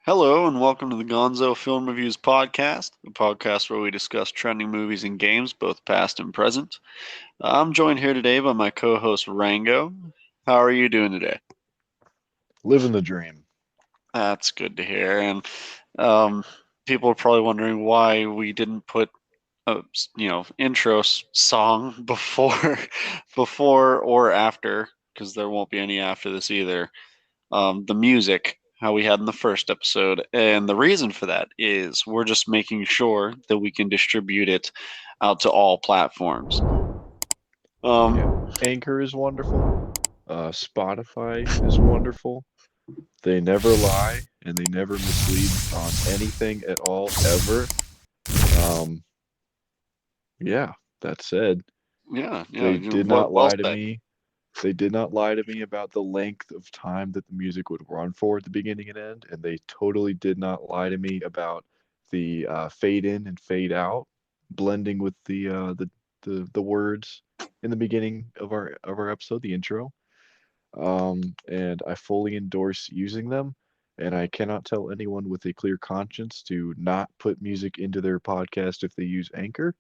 Hello and welcome to the Gonzo Film Reviews Podcast, a podcast where we discuss trending movies and games, both past and present. I'm joined here today by my co-host Rango. How are you doing today? Living the dream. That's good to hear. And um, people are probably wondering why we didn't put a intro song before, before or after, because there won't be any after this either. The music, how we had in the first episode. And the reason for that is we're just making sure that we can distribute it out to all platforms. Yeah. Um, Anchor is wonderful. Spotify is wonderful. They never lie and they never mislead on anything at all, ever. Um, yeah, that said, yeah, they did well, not well lie to said. me. They did not lie to me about the length of time that the music would run for at the beginning and end, and they totally did not lie to me about the fade in and fade out, blending with the words in the beginning of our episode, the intro. And I fully endorse using them. And I cannot tell anyone with a clear conscience to not put music into their podcast if they use Anchor,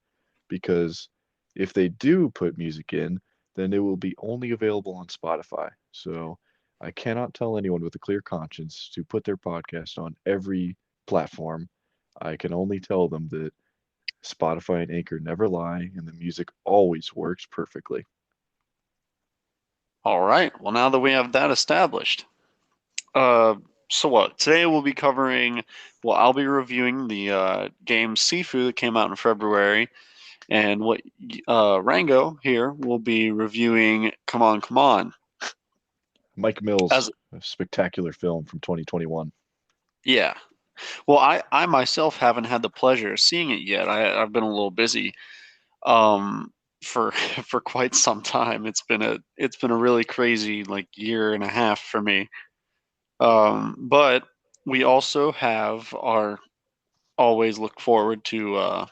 because if they do put music in, then it will be only available on Spotify. So I cannot tell anyone with a clear conscience to put their podcast on every platform. I can only tell them that Spotify and Anchor never lie, and the music always works perfectly. All right. Well, now that we have that established, uh, so what? Today we'll be covering. Well, I'll be reviewing the game Sifu that came out in February, and what Rango here will be reviewing. Come on. Mike Mills, As a spectacular film from 2021. yeah, well, I myself haven't had the pleasure of seeing it yet. I've been a little busy um, for for quite some time. It's been a really crazy like year and a half for me. But we also have our always look forward to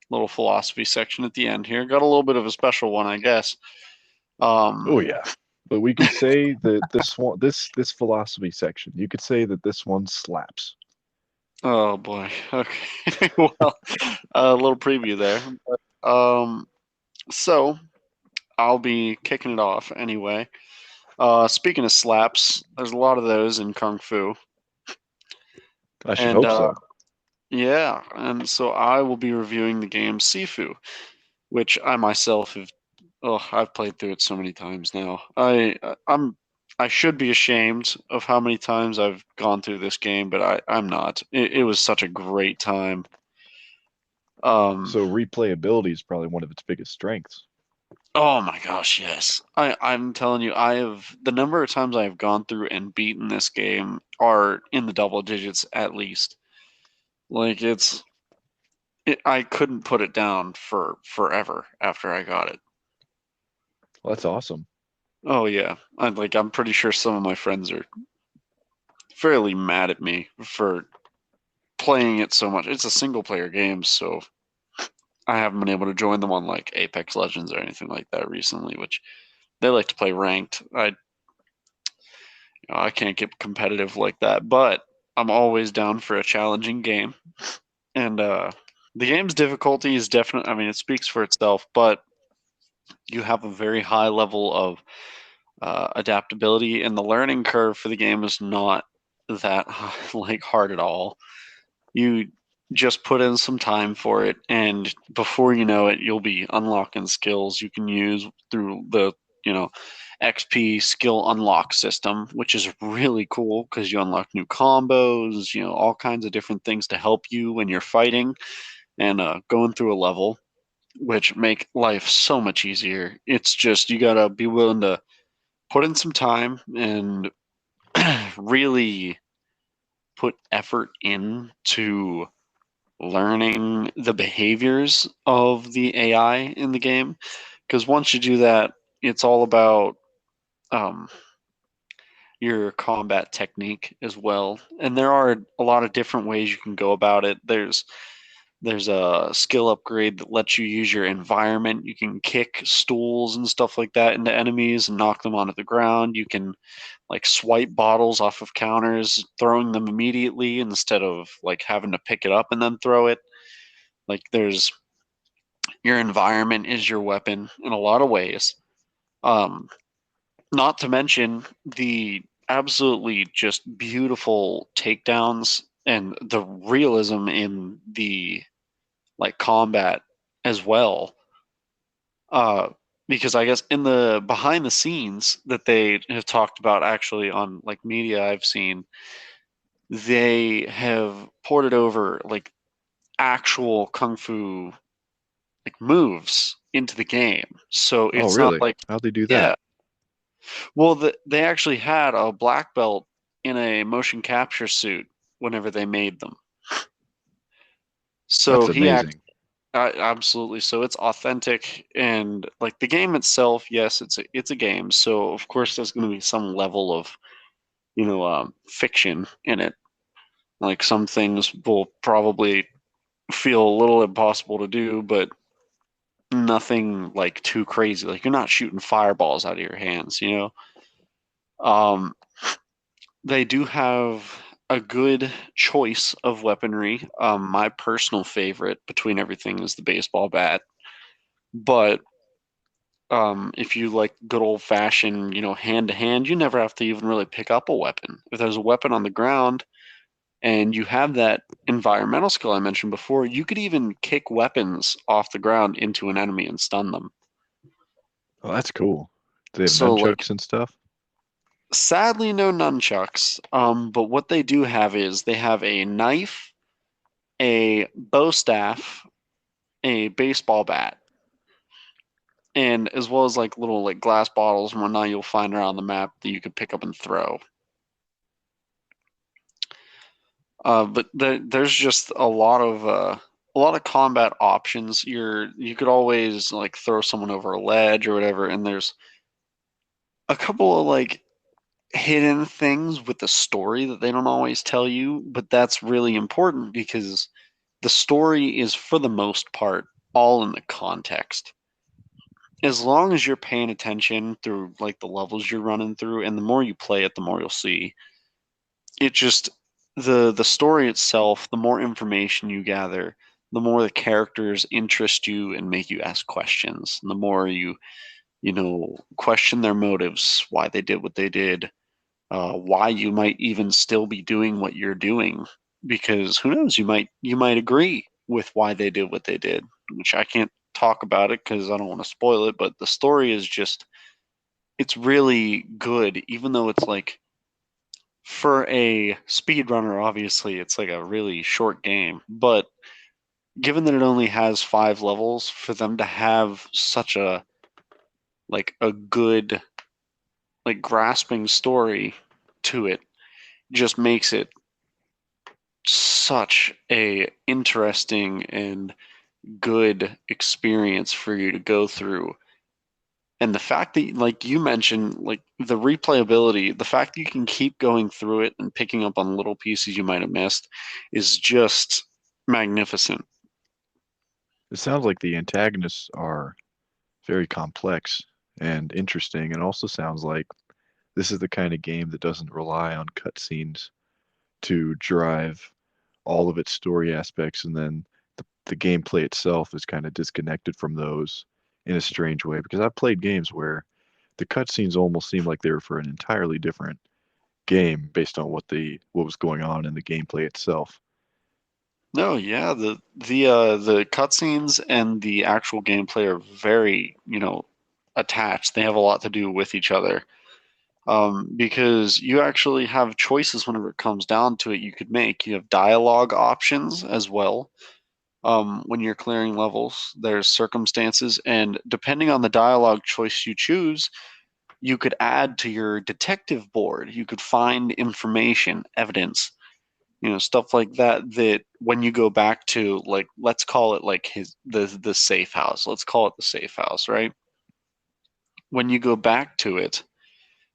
little philosophy section at the end here. Got a little bit of a special one, I guess. Oh Um, yeah. But we could say that this philosophy section, you could say that this one slaps. oh boy. Okay. Well, a little preview there. So I'll be kicking it off anyway. Speaking of slaps, there's a lot of those in Kung Fu. I should And hope so. yeah, and so I will be reviewing the game Sifu, which I myself have. Oh, I've played through it so many times now. I should be ashamed of how many times I've gone through this game, but I'm not. It was such a great time. Um, So replayability is probably one of its biggest strengths. oh my gosh, yes. I'm telling you, I have the number of times I have gone through and beaten this game are in the double digits at least. Like I couldn't put it down for forever after I got it. Well, that's awesome. Oh yeah, I'm pretty sure some of my friends are fairly mad at me for playing it so much. It's a single player game, so I haven't been able to join them on like Apex Legends or anything like that recently, which they like to play ranked. I can't get competitive like that, but I'm always down for a challenging game. And the game's difficulty is definitely, I mean, it speaks for itself, but you have a very high level of adaptability, and the learning curve for the game is not that like hard at all. You just put in some time for it, and before you know it, you'll be unlocking skills you can use through the you know XP skill unlock system, which is really cool because you unlock new combos, all kinds of different things to help you when you're fighting and going through a level, which make life so much easier. It's just you gotta be willing to put in some time and really put effort into learning the behaviors of the AI in the game. Because once you do that, it's all about um, your combat technique as well. And there are a lot of different ways you can go about it. There's There's a skill upgrade that lets you use your environment. You can kick stools and stuff like that into enemies and knock them onto the ground. You can like swipe bottles off of counters, throwing them immediately instead of like having to pick it up and then throw it. Like there's your environment is your weapon in a lot of ways. Um, Not to mention the absolutely just beautiful takedowns and the realism in the like combat as well. Uh, because I guess in the behind the scenes that they have talked about actually on like media I've seen, they have ported over like actual kung fu like moves into the game. So Oh, it's not really? like How'd they do yeah. that? Well, they actually had a black belt in a motion capture suit whenever they made them. So That's he act amazing. absolutely. So it's authentic and like the game itself. Yes, it's a game. So of course there's going to be some level of fiction in it. Like some things will probably feel a little impossible to do, but nothing like too crazy. Like you're not shooting fireballs out of your hands, you know? Um, they do have a good choice of weaponry. My personal favorite between everything is the baseball bat. But if you like good old fashioned, hand to hand, you never have to even really pick up a weapon. If there's a weapon on the ground and you have that environmental skill I mentioned before, you could even kick weapons off the ground into an enemy and stun them. Oh, that's cool. Do they have So like nunchucks and stuff? sadly no nunchucks. But what they do have is they have a knife, a bow staff, a baseball bat, and as well as like little like glass bottles and whatnot you'll find around the map that you could pick up and throw. But there's just a lot of combat options. You could always like throw someone over a ledge or whatever, and there's a couple of like hidden things with the story that they don't always tell you, but that's really important because the story is for the most part all in the context. As long as you're paying attention through like the levels you're running through, and the more you play it, the more you'll see. It just the story itself, the more information you gather, the more the characters interest you and make you ask questions. And the more you question their motives, why they did what they did, why you might even still be doing what you're doing. Because who knows, you might agree with why they did what they did, which I can't talk about it because I don't want to spoil it, but the story is just it's really good, even though it's like for a speedrunner, obviously it's like a really short game. But given that it only has 5 levels, for them to have such a good like grasping story to it just makes it such a interesting and good experience for you to go through. And the fact that, like you mentioned, like the replayability, the fact that you can keep going through it and picking up on little pieces you might have missed is just magnificent. It sounds like the antagonists are very complex and interesting, and also sounds like this is the kind of game that doesn't rely on cutscenes to drive all of its story aspects, and then the gameplay itself is kind of disconnected from those in a strange way. Because I've played games where the cutscenes almost seem like they were for an entirely different game based on what was going on in the gameplay itself. No, yeah, the cutscenes and the actual gameplay are very, attached. They have a lot to do with each other. Because you actually have choices whenever it comes down to it you could make. You have dialogue options as well. When you're clearing levels, there's circumstances, and depending on the dialogue choice you choose, you could add to your detective board. You could find information, evidence, stuff like that. That when you go back to like, let's call it like the safe house. Let's call it the safe house, right? When you go back to it,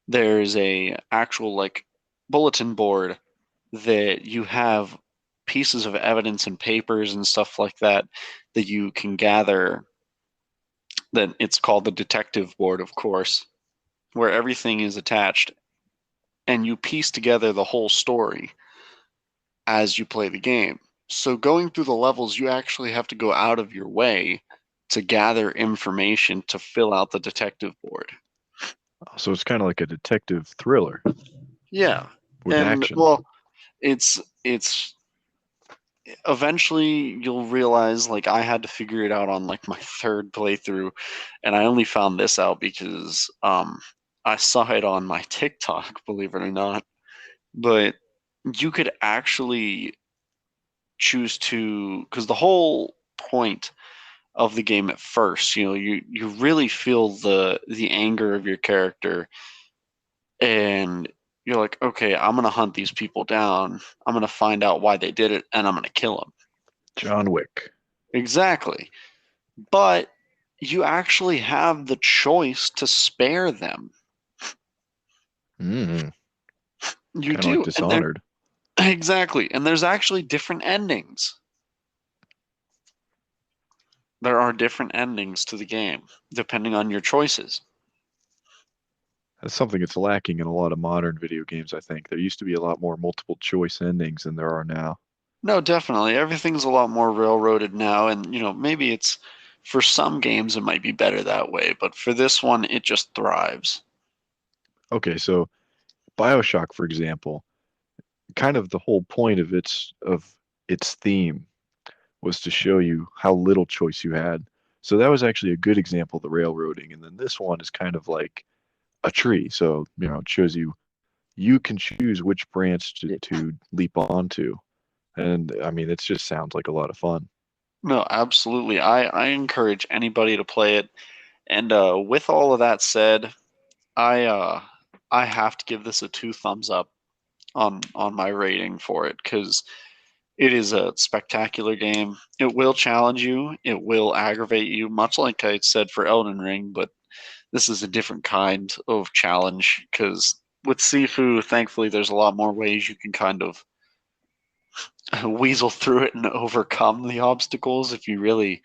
there's a actual like bulletin board that you have pieces of evidence and papers and stuff like that that you can gather. That it's called the detective board, of course, where everything is attached, and you piece together the whole story as you play the game. So going through the levels, you actually have to go out of your way to gather information to fill out the detective board. So it's kind of like a detective thriller Yeah. with And action. well, it's eventually you'll realize like I had to figure it out on like my third playthrough, and I only found this out because I saw it on my TikTok, believe it or not. But you could actually choose to, because the whole point of the game at first, you really feel the anger of your character, and you're like, okay, I'm gonna hunt these people down. I'm gonna find out why they did it, and I'm gonna kill them. John Wick. Exactly. But you actually have the choice to spare them. Mm, You kind of like do, and there Dishonored. exactly, and there's actually different endings. There are different endings to the game depending on your choices. That's something that's lacking in a lot of modern video games, I think. There used to be a lot more multiple choice endings than there are now. No, definitely. Everything's a lot more railroaded now, and maybe it's for some games it might be better that way, but for this one it just thrives. Okay, so BioShock, for example, kind of the whole point of its theme was to show you how little choice you had. So that was actually a good example of the railroading. And then this one is kind of like a tree. So, it shows you can choose which branch to leap onto. And I mean, it just sounds like a lot of fun. No, absolutely. I encourage anybody to play it. And with all of that said, I uh I have to give this a two thumbs up on my rating for it because it is a spectacular game. It will challenge you, it will aggravate you, much like I said for Elden Ring, but this is a different kind of challenge because with Sifu, thankfully, there's a lot more ways you can kind of weasel through it and overcome the obstacles if you really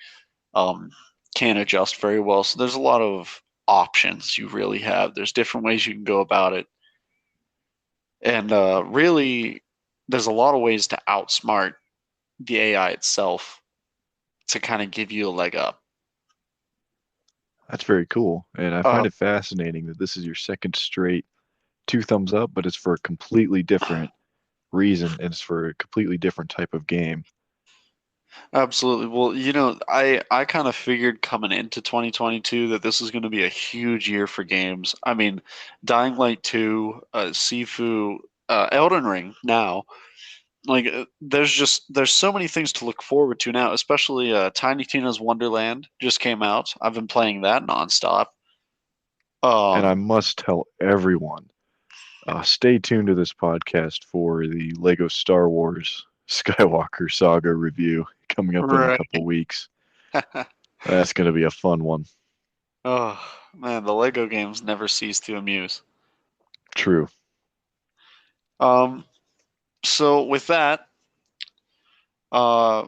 um, can't adjust very well. So there's a lot of options you really have. There's different ways you can go about it, and really, there's a lot of ways to outsmart the AI itself to kind of give you a leg up. That's very cool. And I Uh, find it fascinating that this is your second straight two thumbs up, but it's for a completely different reason and it's for a completely different type of game. Absolutely. Well, I kind of figured coming into 2022 that this is going to be a huge year for games. I mean, Dying Light 2, Sifu, Elden Ring now. Like there's so many things to look forward to now, especially Tiny Tina's Wonderland just came out. I've been playing that nonstop. And I Um, must tell everyone, stay tuned to this podcast for the Lego Star Wars Skywalker Saga review coming up in a right. couple weeks. That's going to be a fun one. Oh man, the Lego games never cease to amuse. True. Um, so with that, uh,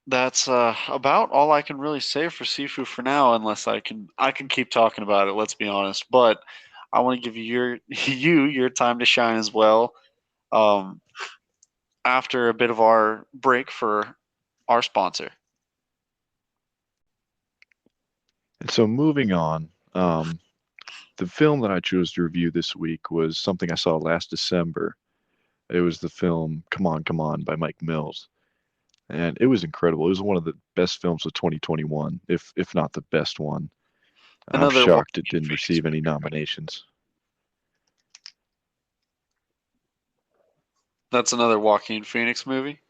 that's about all I can really say for Sifu for now, unless I can keep talking about it. Let's be honest, but I want to give you your your time to shine as well. Um, after a bit of our break for our sponsor. And so moving on, the film that I chose to review this week was something I saw last December. It was the film Come On by Mike Mills. And it was incredible. It was one of the best films of 2021, if not the best one. I'm Another shocked it Joaquin didn't Phoenix receive any movie, right? nominations. That's another Joaquin Phoenix movie.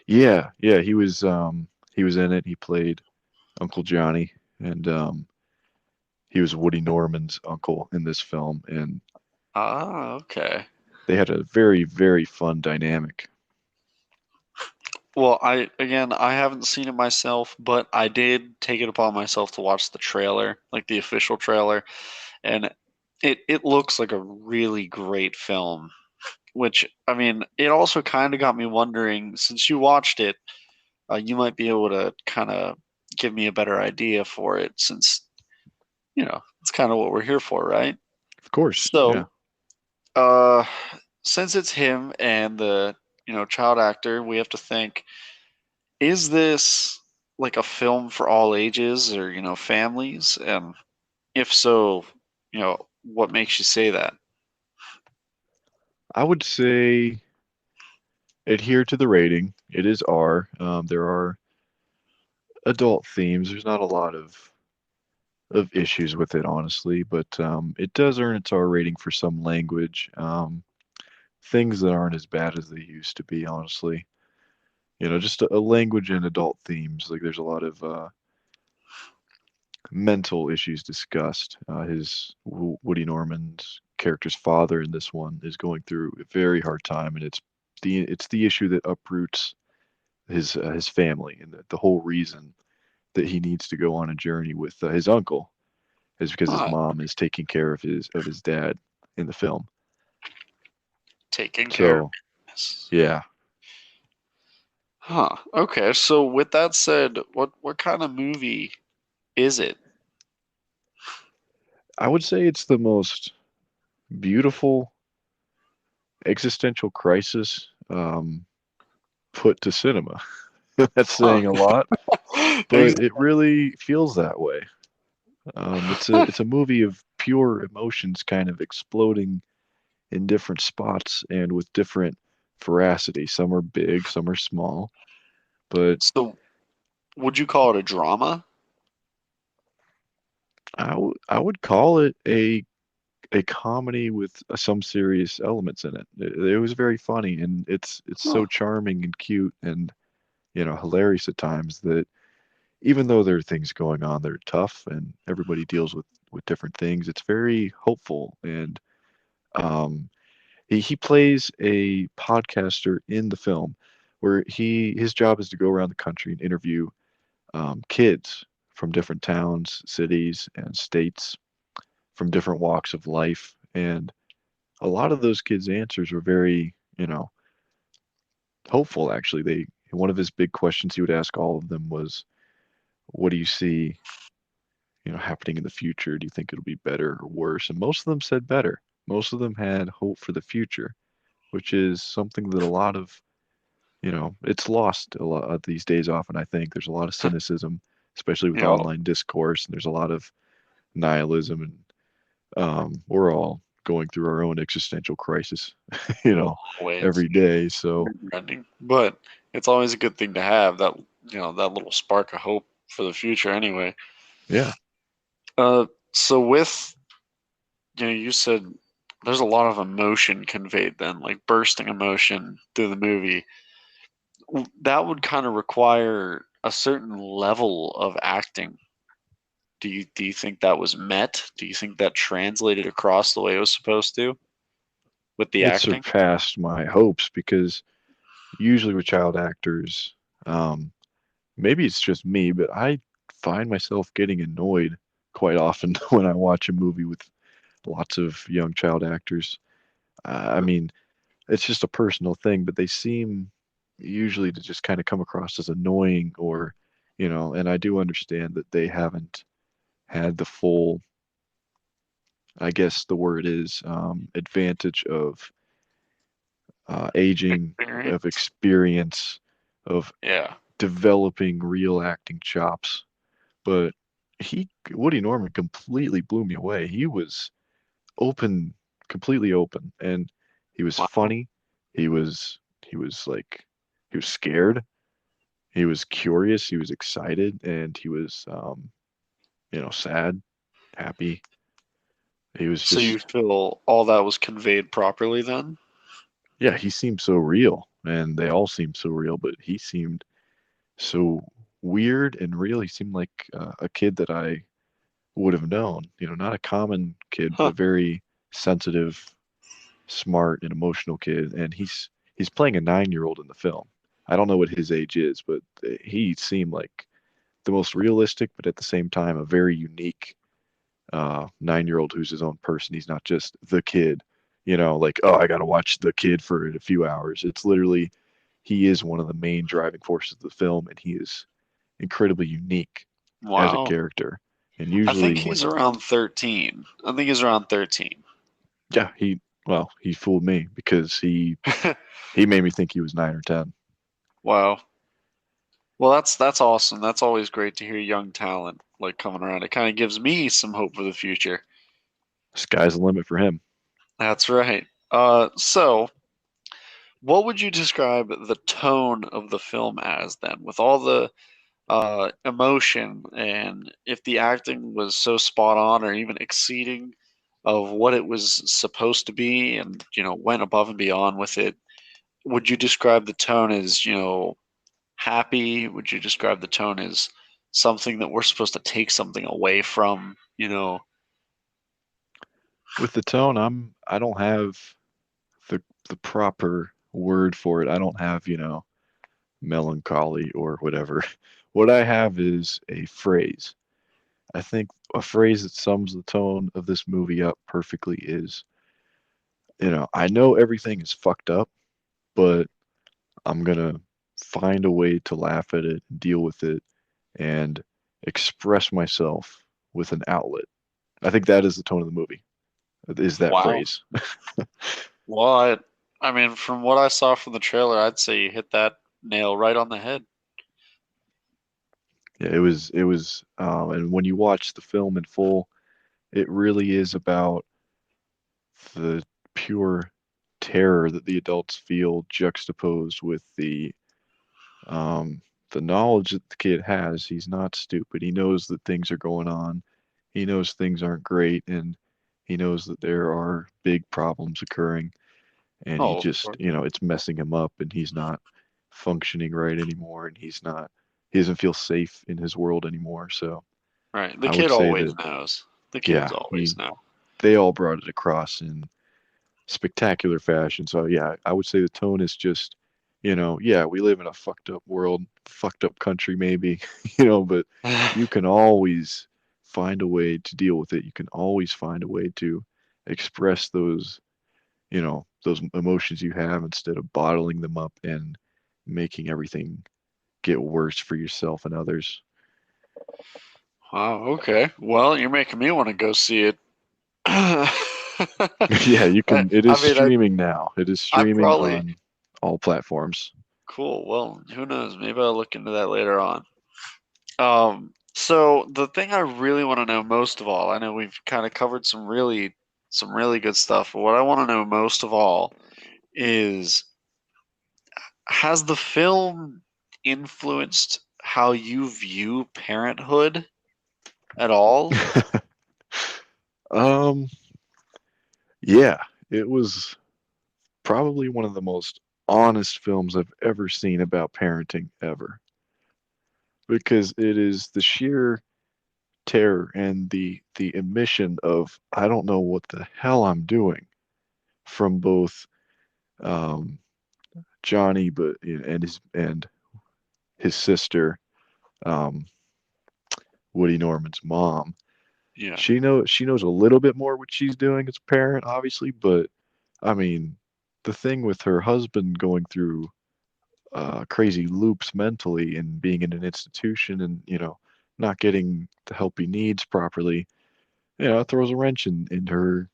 Yeah, yeah, he was in it. He played Uncle Johnny, and he was Woody Norman's uncle in this film, and Ah, okay. they had a very, very fun dynamic. Well, I haven't seen it myself, but I did take it upon myself to watch the trailer, like the official trailer, and it looks like a really great film which I mean, it also kind of got me wondering, since you watched it, you might be able to kind of give me a better idea for it, since it's kind of what we're here for, right? Of course, yeah. So, uh, since it's him and the child actor, we have to think: is this like a film for all ages or families? And if so, what makes you say that? I would say adhere to the rating. It is R. There are adult themes. There's not a lot of issues with it, honestly, but it does earn its R rating for some language. Things that aren't as bad as they used to be, honestly. Just a language and adult themes. Like there's a lot of mental issues discussed. Woody Norman's character's father in this one is going through a very hard time, and it's the issue that uproots his family, and the whole reason that he needs to go on a journey with his uncle is because his Huh, mom is taking care of his dad in the film. taking care of So this. yeah, Huh. Okay. So with that said, what kind of movie is it? I would say it's the most beautiful existential crisis put to cinema. That's Huh. saying a lot, Ex- but it really feels that way. It's a movie of pure emotions kind of exploding in different spots and with different veracity. Some are big, some are small, but so would you call it a drama? I would call it a comedy with some serious elements in it. It was very funny, and it's Huh. so charming and cute and hilarious at times that even though there are things going on that are tough and everybody deals with different things, it's very hopeful. And um, he plays a podcaster in the film where his job is to go around the country and interview kids from different towns, cities, and states from different walks of life. And a lot of those kids' answers were very, hopeful, actually. One of his big questions he would ask all of them was, what do you see, happening in the future? Do you think it'll be better or worse? And most of them said better. Most of them had hope for the future, which is something that a lot of, it's lost a lot these days often, I think. There's a lot of cynicism, especially with You know, online discourse, and there's a lot of nihilism, and we're all going through our own existential crisis, you know, always every day. So, ending, but it's always a good thing to have that that little spark of hope for the future. Anyway, yeah, so with you said there's a lot of emotion conveyed then, like bursting emotion through the movie. That would kind of require a certain level of acting. Do you think that was met? Do you think that translated across the way it was supposed to with the it acting? surpassed my hopes because usually with child actors, um, maybe it's just me, but I find myself getting annoyed quite often when I watch a movie with lots of young child actors. I mean, it's just a personal thing, but they seem usually to just kind of come across as annoying or, and I do understand that they haven't had the full, I guess the word is, advantage of aging, of Experience? experience, of Yeah. developing real acting chops. But Woody Norman completely blew me away. He was open, completely open, and he was Wow. funny. He was he was scared. He was curious. He was excited, and he was sad, happy. He was So you just feel all that was conveyed properly then? yeah. He seemed so real, and they all seemed so real, but he seemed so weird and real. He seemed like a kid that I would have known. Not a common kid, but Huh. a very sensitive, smart, and emotional kid. And he's playing a 9-year-old in the film. I don't know what his age is, but he seemed like the most realistic, but at the same time, a very unique 9-year-old who's his own person. He's not just the kid, like, oh, I got to watch the kid for a few hours. It's literally, he is one of the main driving forces of the film, and he is incredibly unique as a Wow. character. And I think usually he's when, around 13. I think he's around 13. yeah, he fooled me because he made me think he was 9 or 10. Wow. Well, that's awesome. That's always great to hear young talent like coming around. It kind of gives me some hope for the future. Sky's the limit for him. That's right. So what would you describe the tone of the film as then, with all the emotion, and if the acting was so spot on or even exceeding of what it was supposed to be, and went above and beyond with it? Would you describe the tone as happy? Would you describe the tone as something that we're supposed to take something away from? With the tone, I don't have the proper word for it. I don't have, melancholy or whatever. What I have is a phrase. I think a phrase that sums the tone of this movie up perfectly is, I know everything is fucked up, but I'm gonna find a way to laugh at it, deal with it, and express myself with an outlet. I think that is the tone of the movie, is that Wow. phrase. Well, I mean, from what I saw from the trailer, I'd say you hit that nail right on the head. Yeah, and when you watch the film in full, it really is about the pure terror that the adults feel juxtaposed with um, the knowledge that the kid has. He's not stupid. He knows that things are going on. He knows things aren't great, and he knows that there are big problems occurring. And he Oh, of just, course. it's messing him up, and he's not functioning right anymore, and he doesn't feel safe in his world anymore. So Right. The I would kid say always that, knows. The kids yeah, always know. they all brought it across in spectacular fashion. So yeah, I would say the tone is just, yeah, we live in a fucked up world, fucked up country maybe, but you can always find a way to deal with it. You can always find a way to express those emotions you have instead of bottling them up and making everything get worse for yourself and others. Wow, okay. Well, you're making me want to go see it. Yeah, you I, can. It I is mean, I, streaming now. It is I streaming probably, on all platforms. cool. Well, who knows? Maybe I'll look into that later on. So the thing I really want to know most of all, I know we've kind of covered some really good stuff, but what I want to know most of all is, has the film influenced how you view parenthood at all? um, yeah, it was probably one of the most honest films I've ever seen about parenting ever, because it is the sheer terror and the admission of I don't know what the hell I'm doing from both um, Johnny, but and his sister, um, Woody Norman's mom. Yeah. She knows a little bit more what she's doing as a parent, obviously, but I mean, the thing with her husband going through crazy loops mentally and being in an institution and not getting the help he needs properly, it throws a wrench in her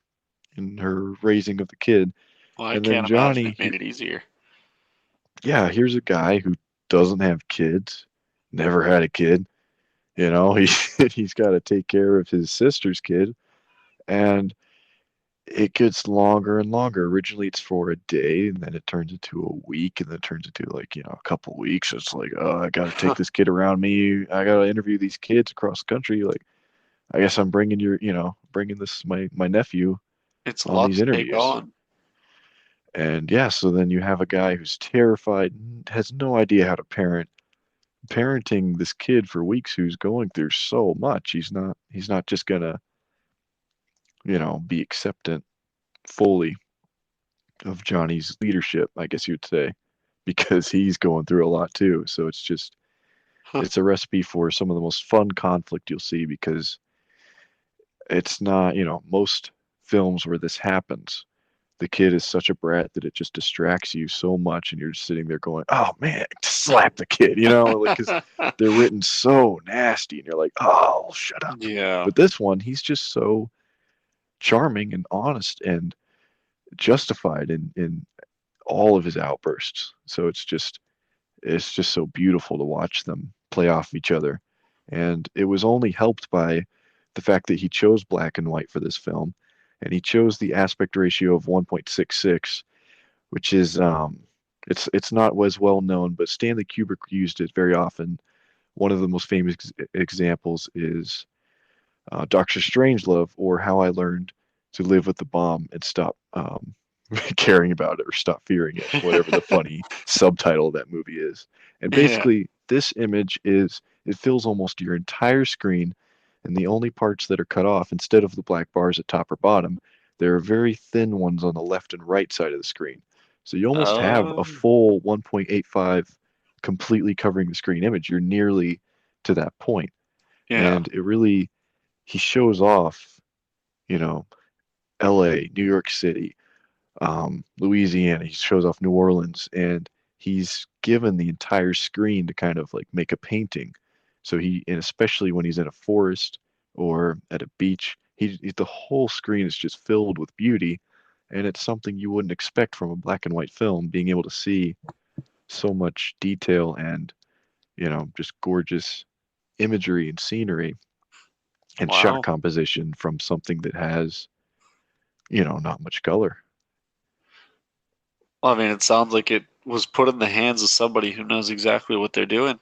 raising of the kid. Well, I And then can't imagine Johnny, it made it easier. yeah, here's a guy who doesn't have kids, never had a kid. He he's got to take care of his sister's kid, and it gets longer and longer. Originally, it's for a day, and then it turns into a week, and then it turns into like a couple weeks. It's like, oh, I got to take this kid around me. I got to interview these kids across the country. Like, I guess I'm bringing this my nephew It's a on lot these to take interviews. on. And yeah, so then you have a guy who's terrified, has no idea how to parenting this kid for weeks who's going through so much. He's not just gonna, be acceptant fully of Johnny's leadership, I guess you'd say, because he's going through a lot too. So it's a recipe for some of the most fun conflict you'll see because it's not, most films where this happens. the kid is such a brat that it just distracts you so much, and you're just sitting there going, "Oh man, slap the kid," like because they're written so nasty, and you're like, "Oh, shut up." Yeah. But this one, he's just so charming and honest and justified in all of his outbursts. So it's just so beautiful to watch them play off each other. And it was only helped by the fact that he chose black and white for this film, and he chose the aspect ratio of 1.66, which is it's not as well known, but Stanley Kubrick used it very often. One of the most famous examples is Doctor Strangelove, or How I Learned to Live with the Bomb and Stop caring about it or stop fearing it, whatever the funny subtitle of that movie is. And Yeah. basically, this image it fills almost your entire screen, and the only parts that are cut off, instead of the black bars at top or bottom, there are very thin ones on the left and right side of the screen. So you almost have a Oh, full 1.85 completely covering the screen image. You're nearly to that point. yeah. And he shows off, you know, LA, New York City, Louisiana. He shows off New Orleans, and he's given the entire screen to kind of like make a painting. So and especially when he's in a forest or at a beach, the whole screen is just filled with beauty, and it's something you wouldn't expect from a black and white film, being able to see so much detail and just gorgeous imagery and scenery and shot Wow. composition from something that has not much color. Well, I mean, it sounds like it was put in the hands of somebody who knows exactly what they're doing.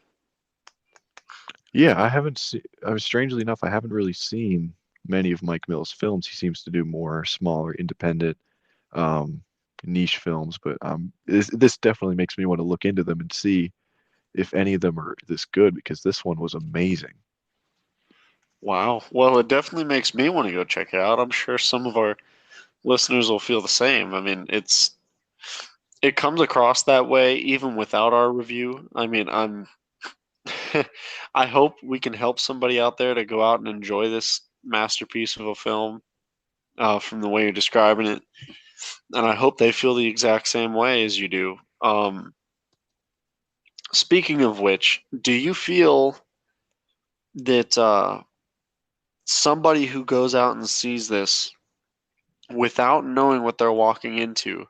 Yeah, I haven't seen. Strangely enough, I haven't really seen many of Mike Mills' films. He seems to do more smaller, independent, um, niche films. But this definitely makes me want to look into them and see if any of them are this good, because this one was amazing. Wow. Well, it definitely makes me want to go check it out. I'm sure some of our listeners will feel the same. I mean, it comes across that way even without our review. I mean, I hope we can help somebody out there to go out and enjoy this masterpiece of a film from the way you're describing it, and I hope they feel the exact same way as you do. Speaking of which, do you feel that somebody who goes out and sees this without knowing what they're walking into,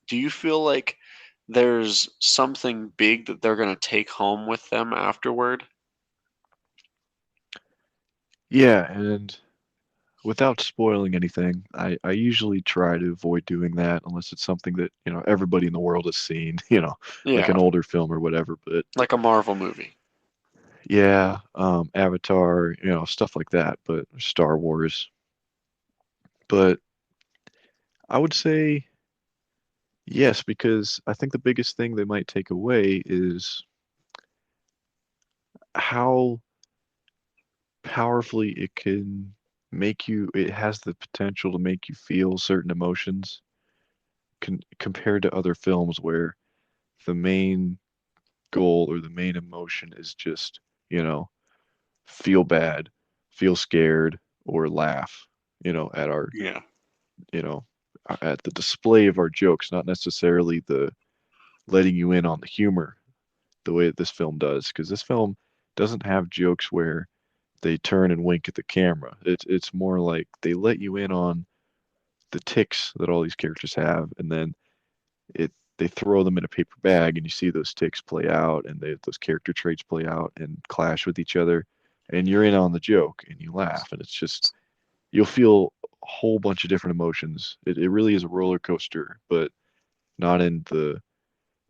do you feel like there's something big that they're going to take home with them afterward? Yeah, and without spoiling anything, I usually try to avoid doing that unless it's something that everybody in the world has seen, like Yeah, an older film or whatever. But like a Marvel movie. yeah, Avatar, stuff like that, but Star Wars. But I would say yes, because I think the biggest thing they might take away is how powerfully it has the potential to make you feel certain emotions compared to other films where the main goal or the main emotion is just, you know, feel bad, feel scared, or laugh, at Yeah. you know, at the display of our jokes, not necessarily the letting you in on the humor the way that this film does, because this film doesn't have jokes where they turn and wink at the camera. It's more like they let you in on the ticks that all these characters have, and then they throw them in a paper bag, and you see those ticks play out, and those character traits play out and clash with each other, and you're in on the joke, and you laugh, and it's just you'll feel a whole bunch of different emotions. It really is a roller coaster, but not in the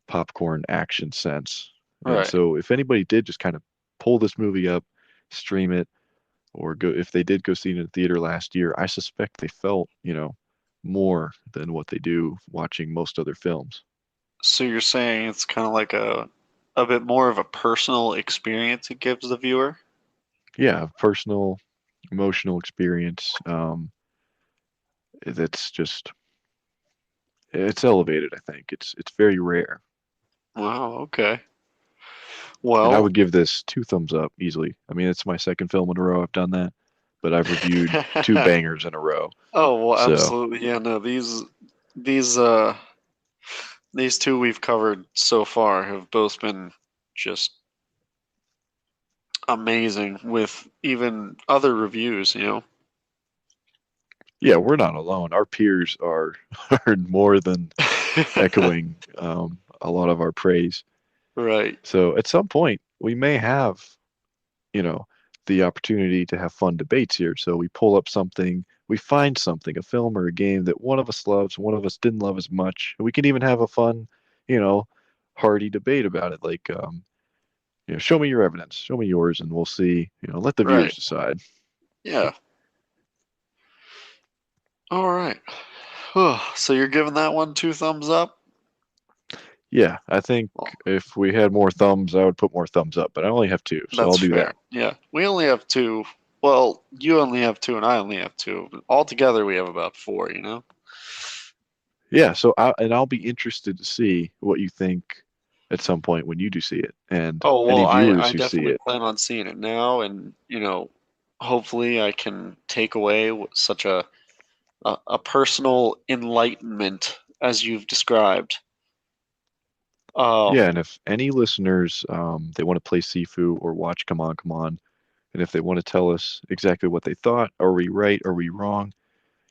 popcorn action sense. And Right. so if anybody did just kind of pull this movie up, stream it, or go if they did go see it in the theater last year, I suspect they felt, more than what they do watching most other films. So you're saying it's kind of like a bit more of a personal experience it gives the viewer? Yeah, personal, emotional experience. That's just it's elevated. I think it's very rare, Wow, okay. and I Well, would give this two thumbs up easily. I mean, it's my second film in a row I've done that, but I've reviewed two bangers in a row. oh, well, So absolutely. Yeah, no, these. these these two we've covered so far have both been just amazing with even other reviews, you know. Yeah, we're not alone. Our peers are are more than echoing a lot of our praise. Right. So at some point, we may have, you know, the opportunity to have fun debates here. So we pull up something, we find something, a film or a game that one of us loves, one of us didn't love as much. We can even have a fun, you know, hearty debate about it. Like, show me your evidence, show me yours, and we'll see. Let the Right. viewers decide. Yeah. All right. So you're giving that one two thumbs up? Yeah, I think Well, if we had more thumbs, I would put more thumbs up, but I only have two, so that's I'll do fair. that. Yeah. We only have two. Well, you only have two and I only have two. Altogether we have about four, you know? Yeah, so I'll be interested to see what you think at some point when you do see it, and Oh, any well, viewers I who see definitely it. plan on seeing it now, and hopefully I can take away such a personal enlightenment as you've described. Yeah, Um, and if any listeners they want to play Sifu or watch Come On, and if they want to tell us exactly what they thought, are we right, are we wrong,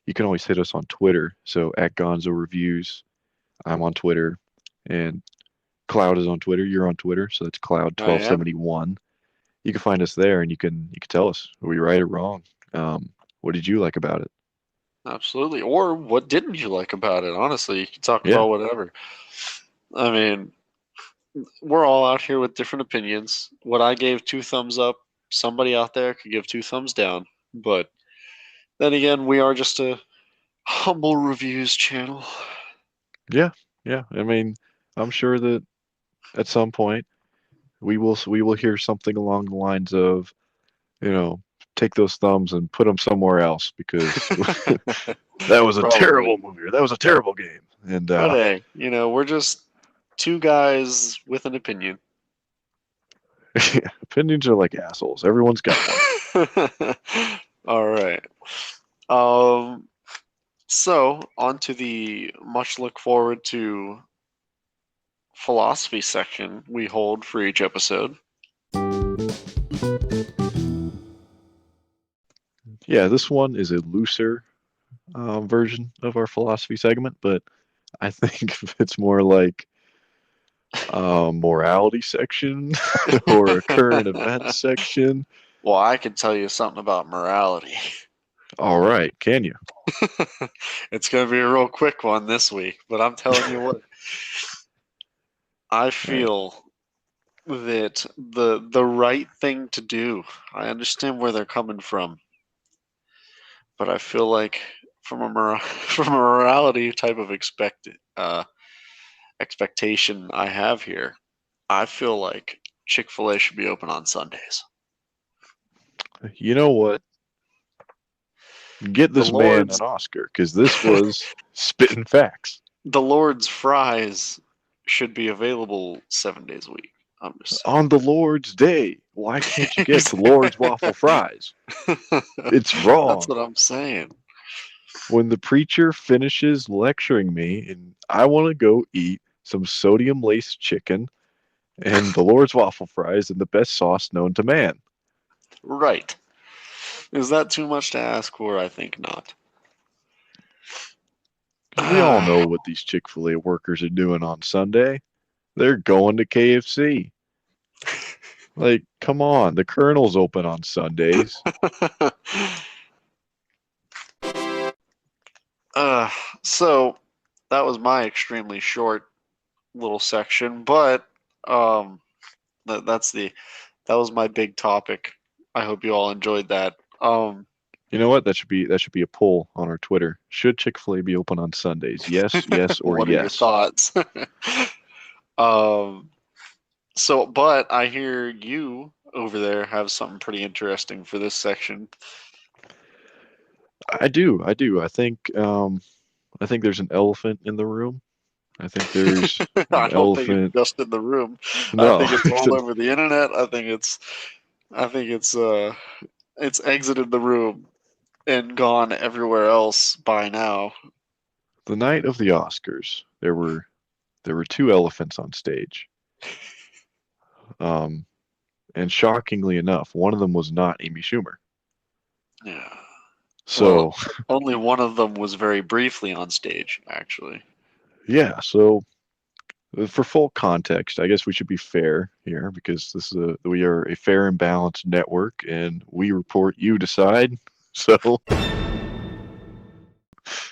you can always hit us on Twitter. So at Gonzo Reviews, I'm on Twitter, and Cloud is on Twitter. You're on Twitter, so that's I am Cloud1271. You can find us there, and you can tell us are we right or wrong. What did you like about it? absolutely. Or what didn't you like about it? Honestly, you can talk Yeah, about whatever. I mean, we're all out here with different opinions. What I gave two thumbs up, somebody out there could give two thumbs down. But then again, we are just a humble reviews channel. yeah, yeah. I mean, I'm sure that at some point we will hear something along the lines of, you know, take those thumbs and put them somewhere else because that was a Probably. terrible movie or that was a terrible game. And But hey, we're just two guys with an opinion. opinions are like assholes. Everyone's got one. All right. Um, so on to the much look forward to philosophy section we hold for each episode. Yeah, this one is a looser version of our philosophy segment, but I think it's more like a morality section or a current events section. Well, I can tell you something about morality. All right, can you? It's going to be a real quick one this week, but I'm telling you what, I All right. feel that the right thing to do. I understand where they're coming from, but I feel like from a morality type of expectation I have here, I feel like Chick-fil-A should be open on Sundays. You know what? Get The this man an Lord's Oscar because this was spitting facts. the Lord's fries should be available 7 days a week. I'm just On the Lord's Day, why can't you get the saying. Lord's waffle fries? It's That's wrong. what I'm saying. When the preacher finishes lecturing me and I want to go eat some sodium laced chicken and the Lord's waffle fries and the best sauce known to man. Right. Is that too much to ask for? I think not. Because we all know what these Chick fil A workers are doing on Sunday. They're going to KFC. Like, come on, the Colonel's open on Sundays. uh, so that was my extremely short little section, but um, that's that was my big topic. I hope you all enjoyed that. You know what? That should be a poll on our Twitter. Should Chick-fil-A be open on Sundays? Yes, yes, or What are your yes. thoughts? um, so, but I hear you over there have something pretty interesting for this section. I do. I do. I think there's an elephant in the room. I think there's I an don't think it's elephant. just in the room. I No, think it's all over the internet. I think it's exited the room and gone everywhere else by now. The night of the Oscars, there were two elephants on stage. Um, and shockingly enough, one of them was not Amy Schumer. Yeah. Well, So, only one of them was very briefly on stage, actually. yeah, so for full context, I guess we should be fair here because we are a fair and balanced network and we report, you decide. So,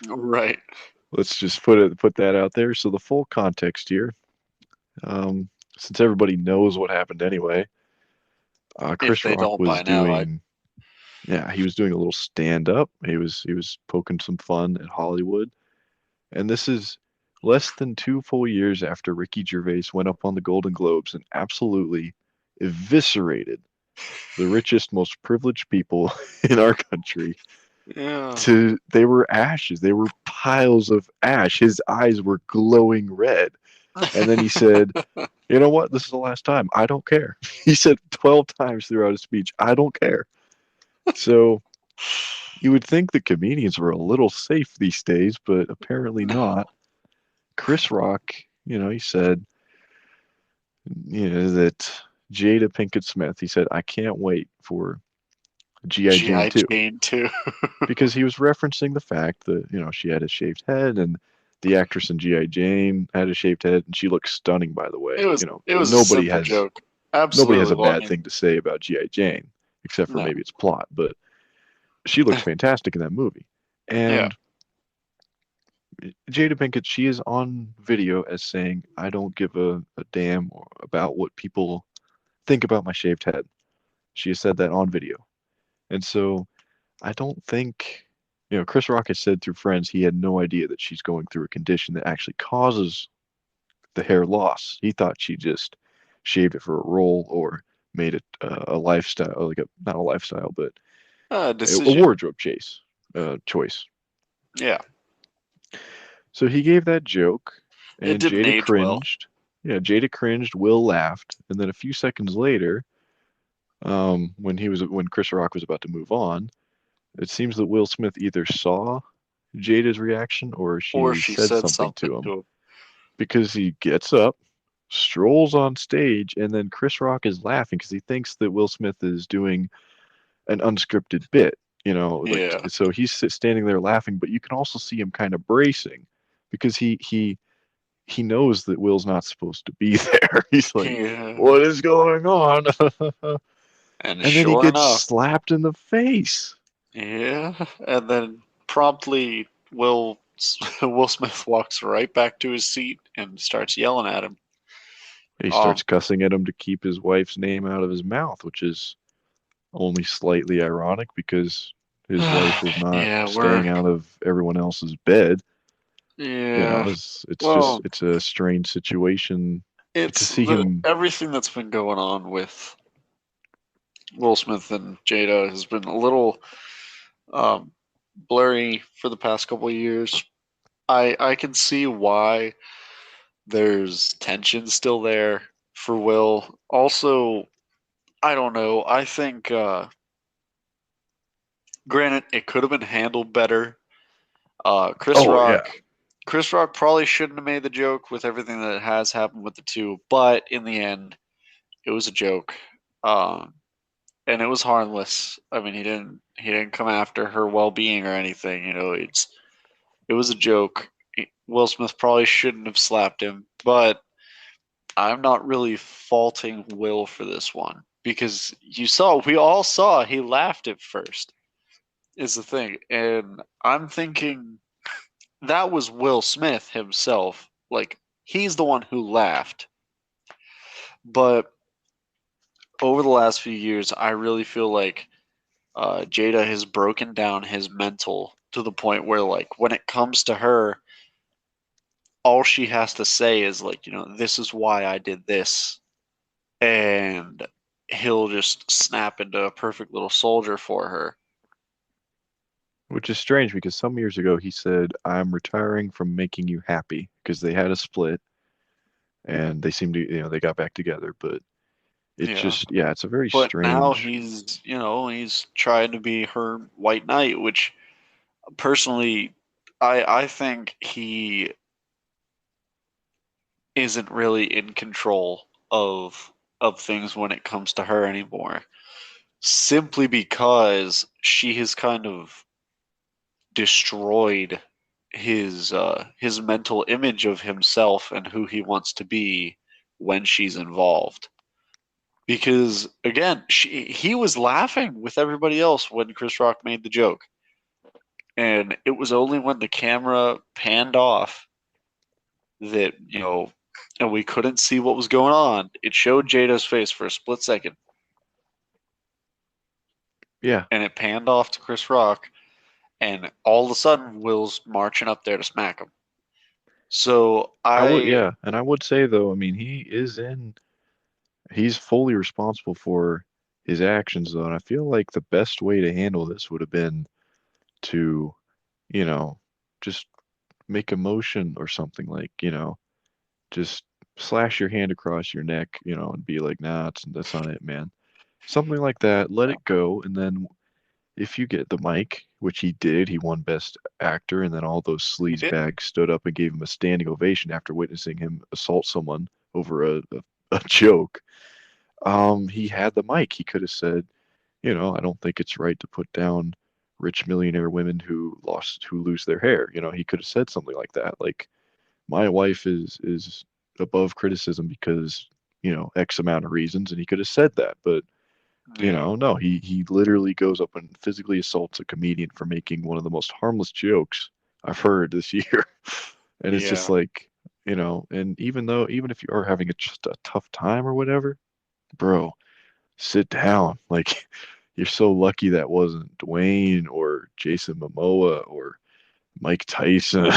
Right. let's just put that out there. So the full context here, um, since everybody knows what happened anyway, If Chris they Rock don't was by now, I doing, yeah, he was doing a little stand up. He was poking some fun at Hollywood, and this is less than 2 full years after Ricky Gervais went up on the Golden Globes and absolutely eviscerated the richest, most privileged people in our country. yeah. They were ashes. They were piles of ash. His eyes were glowing red. And then he said, "You know what? This is the last time. I don't care." He said 12 times throughout his speech, "I don't care." So you would think the comedians were a little safe these days, but apparently No. not. Chris Rock, he said, that Jada Pinkett Smith, he said, "I can't wait for G.I. Jane G.I. 2," Jane too. because he was referencing the fact that, she had a shaved head and the actress in G.I. Jane had a shaved head and she looks stunning, by the It way. was it was a Nobody simple has joke. nobody has Absolutely. a Well, I bad mean, thing to say about G.I. Jane, except for no. maybe its plot, but she looks fantastic in that movie. Yeah. And Jada Pinkett, she is on video as saying, "I don't give a damn about what people think about my shaved head." She has said that on video. And so I don't think, Chris Rock has said through friends he had no idea that she's going through a condition that actually causes the hair loss. He thought she just shaved it for a role or made it a lifestyle, like not a lifestyle, but a Decision. wardrobe choice. Yeah. So he gave that joke, It and didn't Jada age well. cringed. Yeah, Jada cringed. Will laughed, and then a few seconds later, when Chris Rock was about to move on, it seems that Will Smith either saw Jada's reaction or Or she she said said something something to him to him. because he gets up, strolls on stage, and then Chris Rock is laughing because he thinks that Will Smith is doing an unscripted bit. Like Yeah. so he's standing there laughing, but you can also see him kind of bracing because he knows that Will's not supposed to be there. He's like, Yeah. "What is going on?" And And then he sure gets enough, slapped in the face. yeah. And then promptly Will Smith walks right back to his seat and starts yelling at him. He starts Um, cussing at him to keep his wife's name out of his mouth, which is only slightly ironic because his wife is not yeah, staying out of everyone else's bed. yeah. It's Well, it's a strange situation to it's see the him. everything that's been going on with Will Smith and Jada has been a little um, blurry for the past couple of years. I can see why there's tension still there for Will. Also, I don't know. I think, granted, it could have been handled better. Uh, Chris Oh yeah, Rock, Chris Rock probably shouldn't have made the joke with everything that has happened with the two, but in the end, it was a joke, um, and it was harmless. I mean, he didn't come after her well being or anything. It was a joke. Will Smith probably shouldn't have slapped him, but I'm not really faulting Will for this one because we all saw he laughed at first, is the thing. And I'm thinking that was Will Smith himself. Like, he's the one who laughed. But over the last few years, I really feel like Jada has broken down his mental to the point where, like, when it comes to her, all she has to say is, like, this is why I did this. And he'll just snap into a perfect little soldier for her. which is strange because some years ago he said, "I'm retiring from making you happy," because they had a split and they seemed to, they got back together, but it's Yeah. just, yeah, it's a very But now strange. he's trying to be her white knight, which personally I think he isn't really in control of things when it comes to her anymore. Simply because she has kind of destroyed his mental image of himself and who he wants to be when she's involved. Because again, he was laughing with everybody else when Chris Rock made the joke. And it was only when the camera panned off that, and we couldn't see what was going on. It showed Jada's face for a split second, Yeah, and it panned off to Chris Rock, and all of a sudden Will's marching up there to smack him. So yeah, and I would say though, I mean, he's fully responsible for his actions though, and I feel like the best way to handle this would have been to, you know, just make a motion or something like, just slash your hand across your neck, and be like, nah, that's not it, man. Something like that, let it go, and then if you get the mic, which he did, he won Best Actor, and then all those he sleaze did. bags stood up and gave him a standing ovation after witnessing him assault someone over a joke. He had the mic. He could have said, I don't think it's right to put down rich millionaire women who lose their hair. He could have said something like that. Like, my wife is above criticism because, X amount of reasons, and he could have said that, but Yeah. no, he literally goes up and physically assaults a comedian for making one of the most harmless jokes I've heard this year. And it's just Yeah. like, and even if you are having just a tough time or whatever, bro, sit down. Like, you're so lucky that wasn't Dwayne or Jason Momoa or Mike Tyson,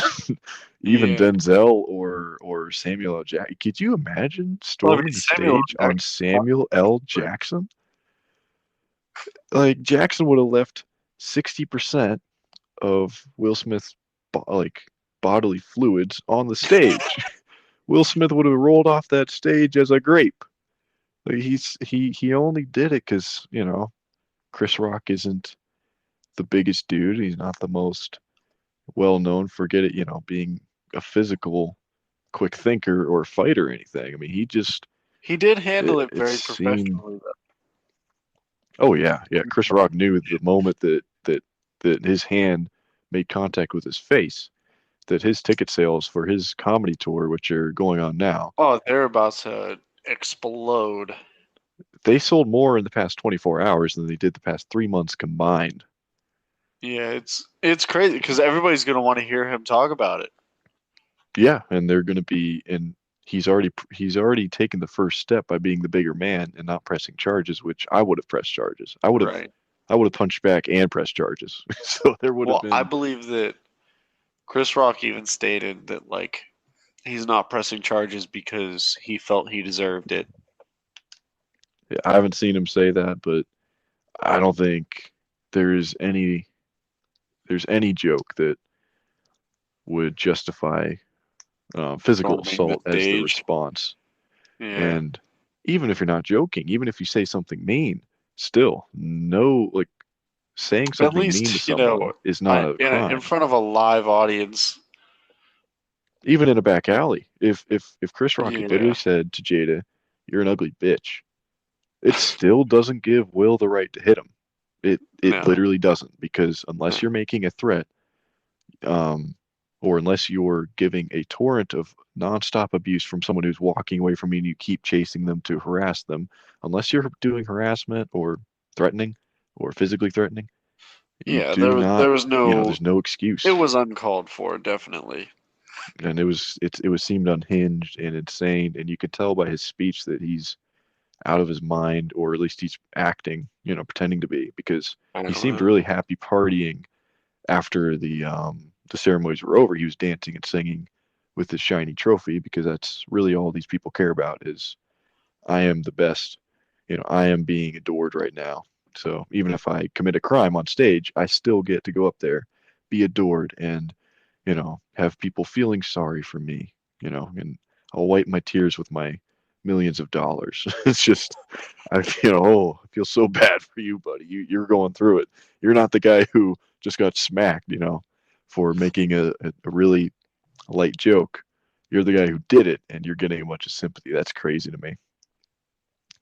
even Yeah. Denzel or Samuel L. Jackson. Could you imagine Well, I mean, storming the Samuel stage on Jackson. Samuel L. Jackson? Like, Jackson would have left 60% of Will Smith's like bodily fluids on the stage. Will Smith would have rolled off that stage as a grape. Like, he only did it because Chris Rock isn't the biggest dude. He's not the most well known for being a physical quick thinker or fighter or anything. I mean, He did handle it it very seemed. professionally, Oh yeah, yeah. Chris though. Rock knew the moment that his hand made contact with his face, that his ticket sales for his comedy tour, which are going on now, Oh, they're about to explode. they sold more in the past 24 hours than they did the past 3 months combined. Yeah, it's crazy because everybody's gonna want to hear him talk about it. Yeah, and they're going to be and he's already taken the first step by being the bigger man and not pressing charges, which I would have pressed charges. Right. I would have punched back and pressed charges. So there would have Well, I been. believe that Chris Rock even stated that like he's not pressing charges because he felt he deserved it. I haven't seen him say that, but I don't think there's any there's any joke that would justify physical Storming the assault as the stage. response. Yeah. And even if you're not joking, even if you say something mean, still no, like, saying At something mean to least, someone is not a in crime. front of a live audience. Even in a back alley, if Chris Rock had literally Yeah. said to Jada, "You're an ugly bitch," it still doesn't give Will the right to hit him. It No. literally doesn't, because No. unless you're making a threat, um, or unless you're giving a torrent of nonstop abuse from someone who's walking away from you and you keep chasing them to harass them, unless you're doing harassment or threatening or physically threatening, you Yeah, do there not, was no there's no it excuse. was uncalled for, definitely. And it was seemed unhinged and insane, and you could tell by his speech that he's out of his mind, or at least he's acting, pretending to be, because I he don't seemed know. really happy partying after the ceremonies were over. He was dancing and singing with his shiny trophy, because that's really all these people care about is, I am the best, I am being adored right now. So even if I commit a crime on stage, I still get to go up there, be adored, and have people feeling sorry for me, and I'll wipe my tears with my millions of dollars. It's just, I feel so bad for you, buddy. You're going through it. You're not the guy who just got smacked, for making a really light joke. You're the guy who did it, and you're getting a bunch of sympathy. That's crazy to me.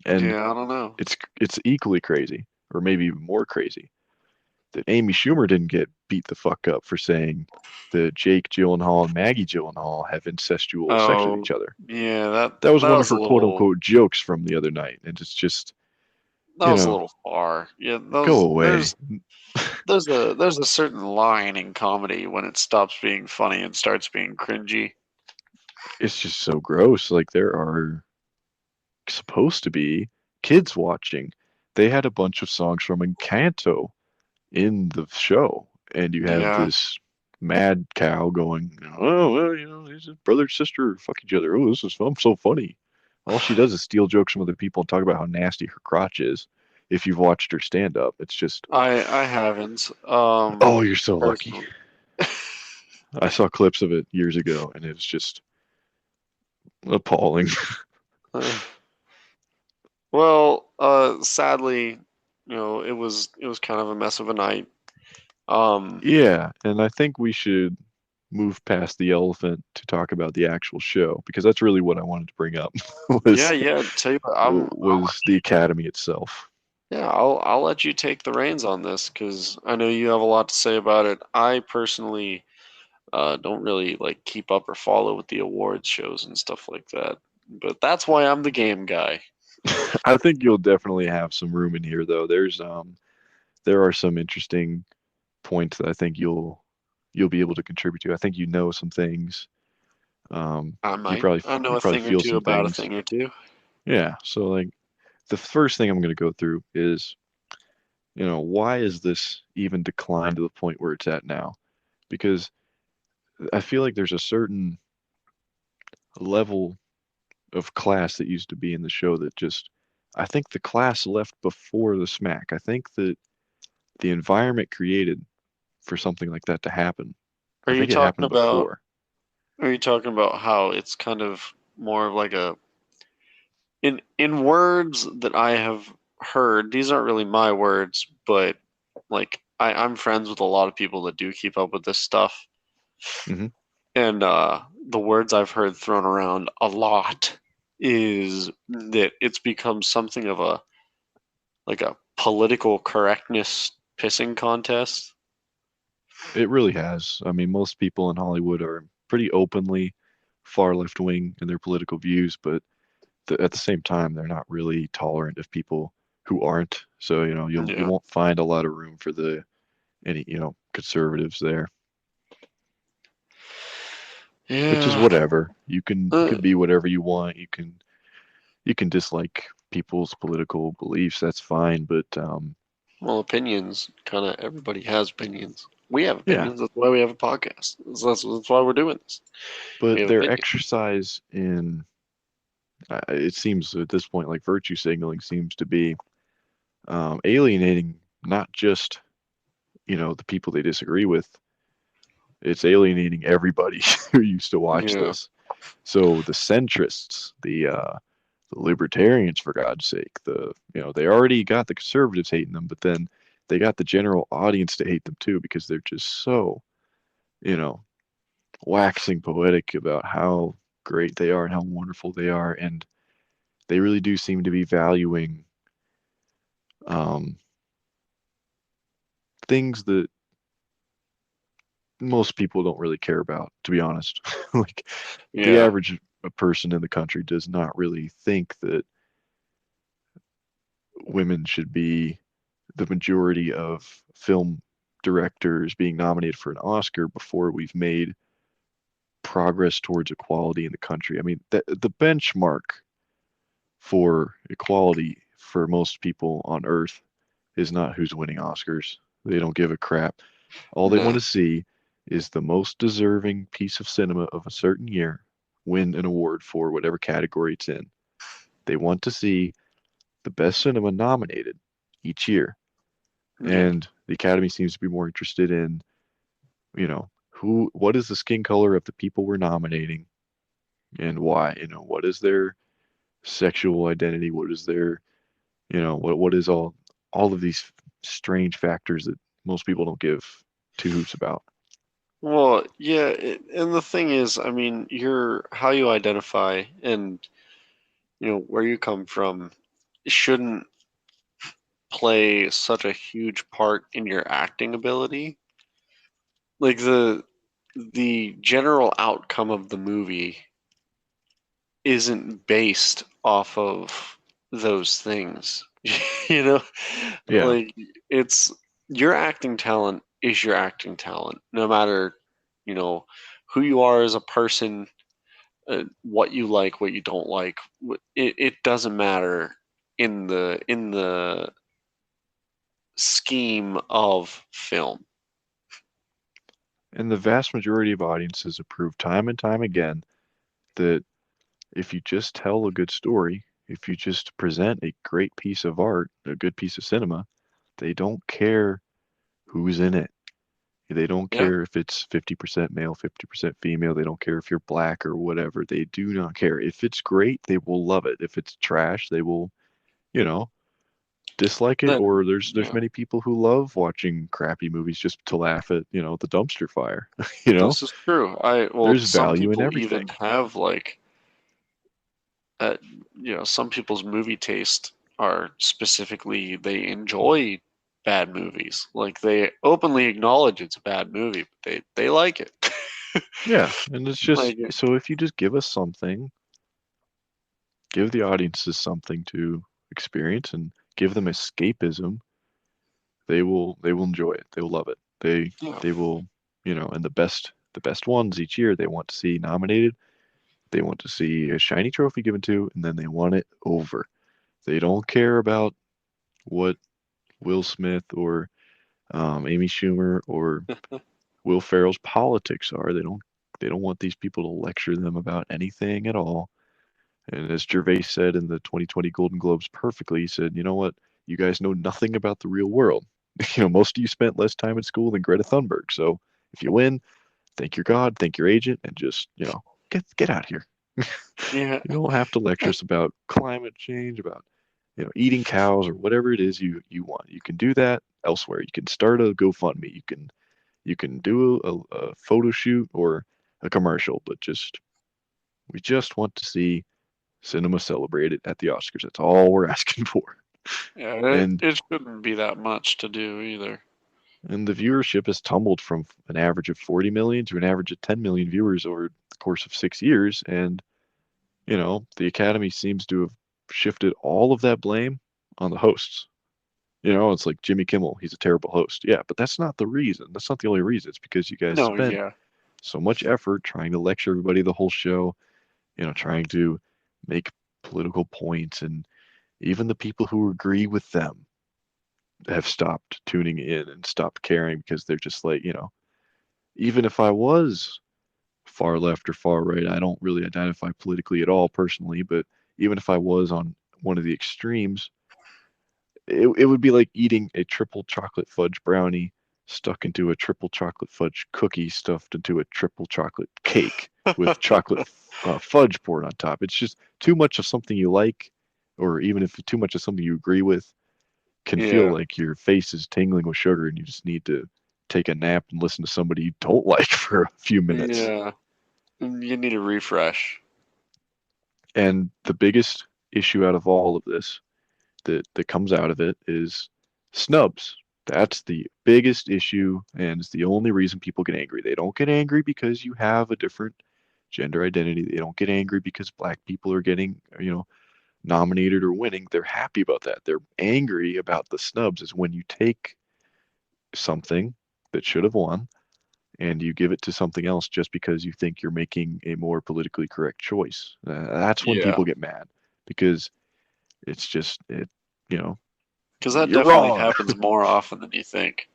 And Yeah, I don't know. it's equally crazy, or maybe even more crazy, that Amy Schumer didn't get beat the fuck up for saying that Jake Gyllenhaal and Maggie Gyllenhaal have incestual sex with Oh, each other. yeah, That was that one of was a her quote little unquote jokes from the other night, and it's just, that you was a know, little far. Yeah, go those away. there's a certain line in comedy when it stops being funny and starts being cringy. It's just so gross. Like there are supposed to be kids watching. They had a bunch of songs from Encanto in the show, and you have Yeah. this mad cow going, "Oh well, these brother and sister fuck each other. Oh, this is fun, so funny." All she does is steal jokes from other people and talk about how nasty her crotch is. If you've watched her stand up, it's just, I haven't oh, you're so lucky. personally. I saw clips of it years ago, and it's just appalling. Well, sadly, it was kind of a mess of a night. Um, Yeah, and I think we should move past the elephant to talk about the actual show because that's really what I wanted to bring up yeah, was yeah. Tell you what, was the academy itself. yeah, I'll let you take the reins on this because I know you have a lot to say about it. I personally don't really like keep up or follow with the awards shows and stuff like that. But that's why I'm the game guy. I think you'll definitely have some room in here though. There are some interesting points that I think you'll be able to contribute to. I think you know some things. I You might. probably I know you a probably thing or feel two some about a things. thing or two. Yeah, so like the first thing I'm going to go through is, why is this even declined to the point where it's at now? Because I feel like there's a certain level of class that used to be in the show that just, I think the class left before the smack. I think that the environment created for something like that to happen, Are I you think it talking happened about? before. Are you talking about how it's kind of more of like a in words that I have heard? These aren't really my words, but like I'm friends with a lot of people that do keep up with this stuff, Hmm. and the words I've heard thrown around a lot is that it's become something of a like a political correctness pissing contest. It really has. I mean, most people in Hollywood are pretty openly far left wing in their political views, but at the same time, they're not really tolerant of people who aren't. So, you Yeah. won't find a lot of room for any, conservatives there, which is Yeah. whatever. You can be whatever you want. You can dislike people's political beliefs. That's fine, but Well, opinions, kind of everybody has opinions. We have yeah, opinions. That's why we have a podcast. That's why we're doing this. We but have their opinions. exercise in it seems at this point like virtue signaling seems to be alienating not just the people they disagree with. It's alienating everybody who used to watch Yeah. this. So the centrists, the libertarians, for God's sake, they already got the conservatives hating them, but then they got the general audience to hate them too because they're just so you know waxing poetic about how great they are and how wonderful they are, and they really do seem to be valuing um, things that most people don't really care about, to be honest. Like the Yeah. average person in the country does not really think that women should be the majority of film directors being nominated for an Oscar before we've made progress towards equality in the country. I mean, the benchmark for equality for most people on Earth is not who's winning Oscars. They don't give a crap. All they want No. to see is the most deserving piece of cinema of a certain year win an award for whatever category it's in. They want to see the best cinema nominated each year. Yeah. And the Academy seems to be more interested in, what is the skin color of the people we're nominating and why? What is their sexual identity? What is their, what is all of these strange factors that most people don't give two hoots about. Well, yeah, and the thing is, I mean, your how you identify and where you come from shouldn't play such a huge part in your acting ability. Like the general outcome of the movie isn't based off of those things. you know, Yeah. like it's your acting talent is your acting talent, no matter you know who you are as a person, what you like, what you don't like. It doesn't matter in the scheme of film. And the vast majority of audiences have proved time and time again that if you just tell a good story, if you just present a great piece of art, a good piece of cinema, they don't care who's in it. They don't Yeah, care if it's 50% male, 50% female. They don't care if you're black or whatever. They do not care. If it's great, they will love it. If it's trash, they will, you know, dislike it. then Or there's yeah, many people who love watching crappy movies just to laugh at, the dumpster fire. You know, this is true. I well, there's some value in people even everything. have like uh, some people's movie taste are specifically they enjoy bad movies. Like they openly acknowledge it's a bad movie, but they like it. Yeah, and it's just Like so if you just give us something, give the audiences something to experience and give them escapism, they will enjoy it. They will love it. They yeah, they will, and the best ones each year they want to see nominated. They want to see a shiny trophy given to, and then they want it over. They don't care about what Will Smith or Amy Schumer or Will Ferrell's politics are. They don't want these people to lecture them about anything at all. And as Gervais said in the 2020 Golden Globes perfectly, he said, "You know what? You guys know nothing about the real world. Most of you spent less time in school than Greta Thunberg. So if you win, thank your God, thank your agent, and just, get out of here. yeah, You don't have to lecture us about climate change, about, eating cows or whatever it is you want. You can do that elsewhere. You can start a GoFundMe. You can do a photo shoot or a commercial, but we just want to see cinema celebrated at the Oscars. That's all we're asking for. yeah. And It shouldn't be that much to do either. and the viewership has tumbled from an average of 40 million to an average of 10 million viewers over the course of 6 years. And, the Academy seems to have shifted all of that blame on the hosts. It's like Jimmy Kimmel, he's a terrible host. Yeah, but that's not the reason. That's not the only reason. It's because you guys No, spent yeah, so much effort trying to lecture everybody the whole show, trying to make political points. And even the people who agree with them have stopped tuning in and stopped caring because they're just like, even if I was far left or far right, I don't really identify politically at all personally, but even if I was on one of the extremes, it would be like eating a triple chocolate fudge brownie stuck into a triple chocolate fudge cookie stuffed into a triple chocolate cake with chocolate fudge poured on top. It's just too much of something you like, or even if too much of something you agree with, can feel yeah, like your face is tingling with sugar and you just need to take a nap and listen to somebody you don't like for a few minutes. yeah. You need a refresh. And the biggest issue out of all of this that comes out of it is snubs. That's the biggest issue, and it's the only reason people get angry. They don't get angry because you have a different gender identity. They don't get angry because black people are getting, nominated or winning. They're happy about that. They're angry about the snubs is when you take something that should have won and you give it to something else just because you think you're making a more politically correct choice. That's when Yeah, people get mad because it's just you know, because that you're definitely wrong. happens more often than you think.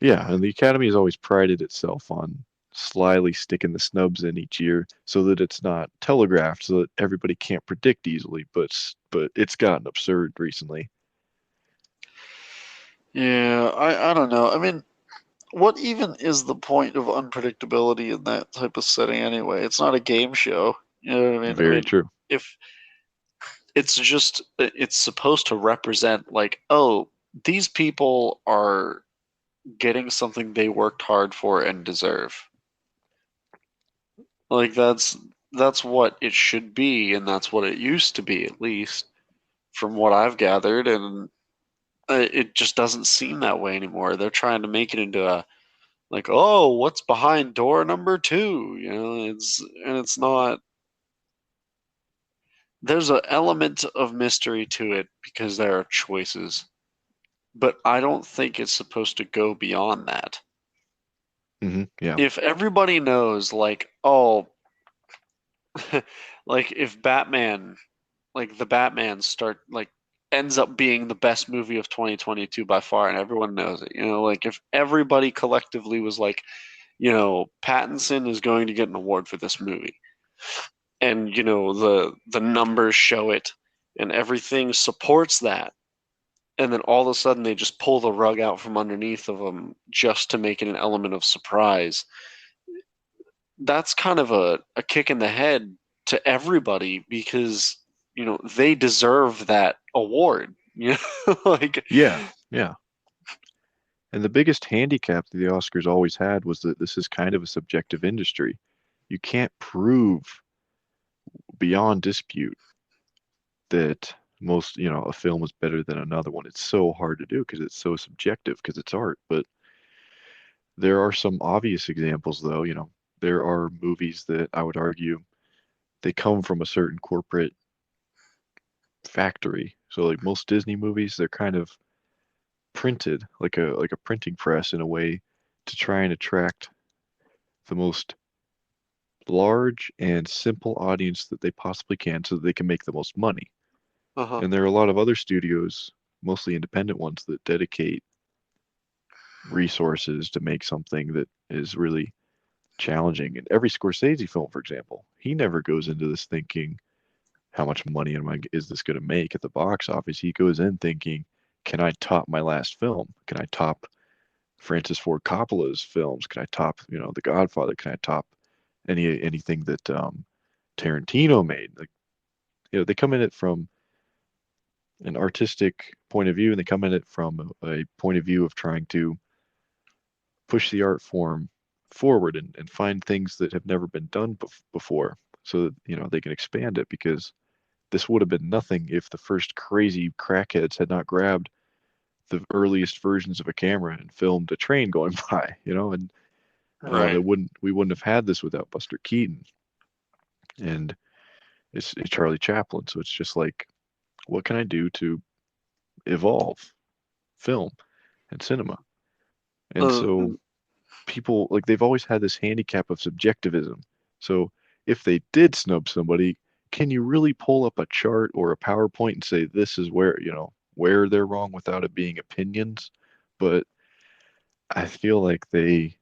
Yeah, and the Academy has always prided itself on slyly sticking the snubs in each year so that it's not telegraphed, so that everybody can't predict easily. But it's gotten absurd recently. Yeah, I don't know. I mean, what even is the point of unpredictability in that type of setting anyway? It's not a game show. You know what I mean? I Very mean, true. if it's supposed to represent like, oh, these people are getting something they worked hard for and deserve. Like that's what it should be, and that's what it used to be, at least from what I've gathered. And it just doesn't seem that way anymore. They're trying to make it into a like, oh, what's behind door number two? You know, it's not. There's an element of mystery to it because there are choices, but I don't think it's supposed to go beyond that. Yeah. If everybody knows, like, oh, like if Batman, like the Batman start like ends up being the best movie of 2022 by far, and everyone knows it. You know, like if everybody collectively was like, you know, Pattinson is going to get an award for this movie, and you know the numbers show it, and everything supports that, and then all of a sudden they just pull the rug out from underneath of them just to make it an element of surprise. That's kind of a kick in the head to everybody because you know they deserve that award. You know, like Yeah. Yeah. And the biggest handicap that the Oscars always had was that this is kind of a subjective industry. You can't prove beyond dispute that a film is better than another one. It's so hard to do because it's so subjective because it's art. But there are some obvious examples, though. There are movies that I would argue they come from a certain corporate factory. So like most Disney movies, they're kind of printed like a printing press in a way to try and attract the most large and simple audience that they possibly can so that they can make the most money. uh-huh. And there are a lot of other studios, mostly independent ones, that dedicate resources to make something that is really challenging. And every Scorsese film, for example, he never goes into this thinking, how much money is this going to make at the box office? He goes in thinking, can I top my last film? Can I top Francis Ford Coppola's films? Can I top, The Godfather? Can I top anything that Tarantino made? Like, they come in it from an artistic point of view, and they come in it from a point of view of trying to push the art form forward and find things that have never been done before, so that they can expand it. Because this would have been nothing if the first crazy crackheads had not grabbed the earliest versions of a camera and filmed a train going by, and Right. we wouldn't have had this without Buster Keaton and it's Charlie Chaplin. So it's just like, what can I do to evolve film and cinema? And uh, so people, like, they've always had this handicap of subjectivism. So if they did snub somebody, can you really pull up a chart or a PowerPoint and say this is where they're wrong without it being opinions? But I feel like they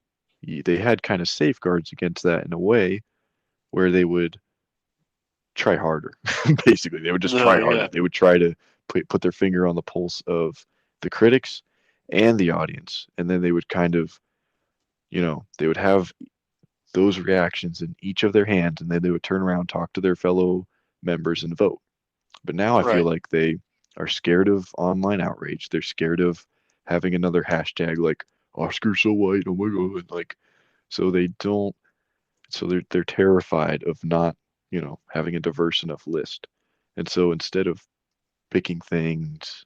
had kind of safeguards against that in a way where they would try harder. Basically, they would just no, try harder. yeah. They would try to put their finger on the pulse of the critics and the audience, and then they would kind of, they would have those reactions in each of their hands, and then they would turn around, talk to their fellow members, and vote. But now I feel Right. like they are scared of online outrage. They're scared of having another hashtag like Oscar so white, oh my god, like, so they don't. So they're terrified of not, having a diverse enough list. And so instead of picking things,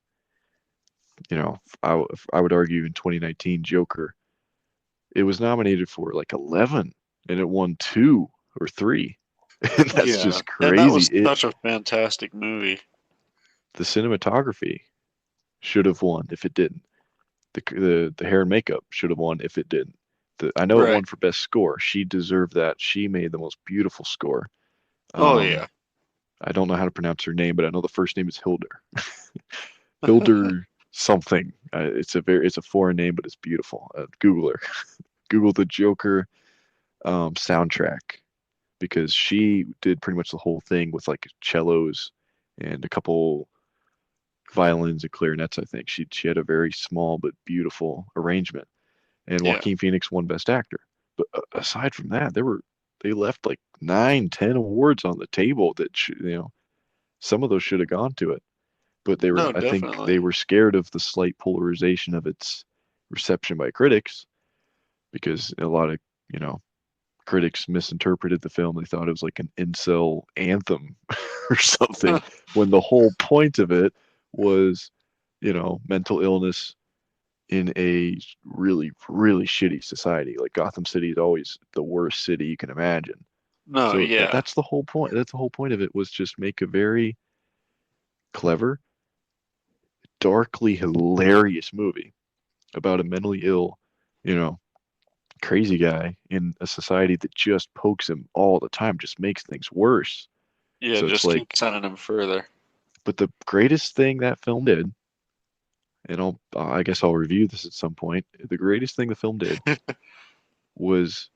I would argue in 2019 Joker, it was nominated for like 11 and it won 2 or 3. And that's Yeah. just And that crazy. was such a fantastic movie. The cinematography should have won if it didn't. The hair and makeup should have won if it didn't. I know it Right. won for best score. She deserved that. She made the most beautiful score. Oh Um, yeah. I don't know how to pronounce her name, but I know the first name is Hilder. Hilder something. It's a foreign name, but it's beautiful. Google her. Google the Joker soundtrack, because she did pretty much the whole thing with like cellos and a couple violins and clarinets. I think she had a very small but beautiful arrangement. And Yeah. Joaquin Phoenix won Best Actor. But aside from that, they left like 9, 10 awards on the table that some of those should have gone to it. But No, I think definitely. they were scared of the slight polarization of its reception by critics because a lot of, you know, critics misinterpreted the film. They thought it was like an incel anthem or something, when the whole point of it was, you know, mental illness in a really, really shitty society. Like Gotham City is always the worst city you can imagine. No, So yeah. that's the whole point. That's the whole point of it, was just make a very clever, darkly hilarious movie about a mentally ill, you know, crazy guy in a society that just pokes him all the time, just makes things worse. Yeah, So it's just keep like, sending him further. but the greatest thing that film did, and I guess I'll review this at some point. The greatest thing the film did was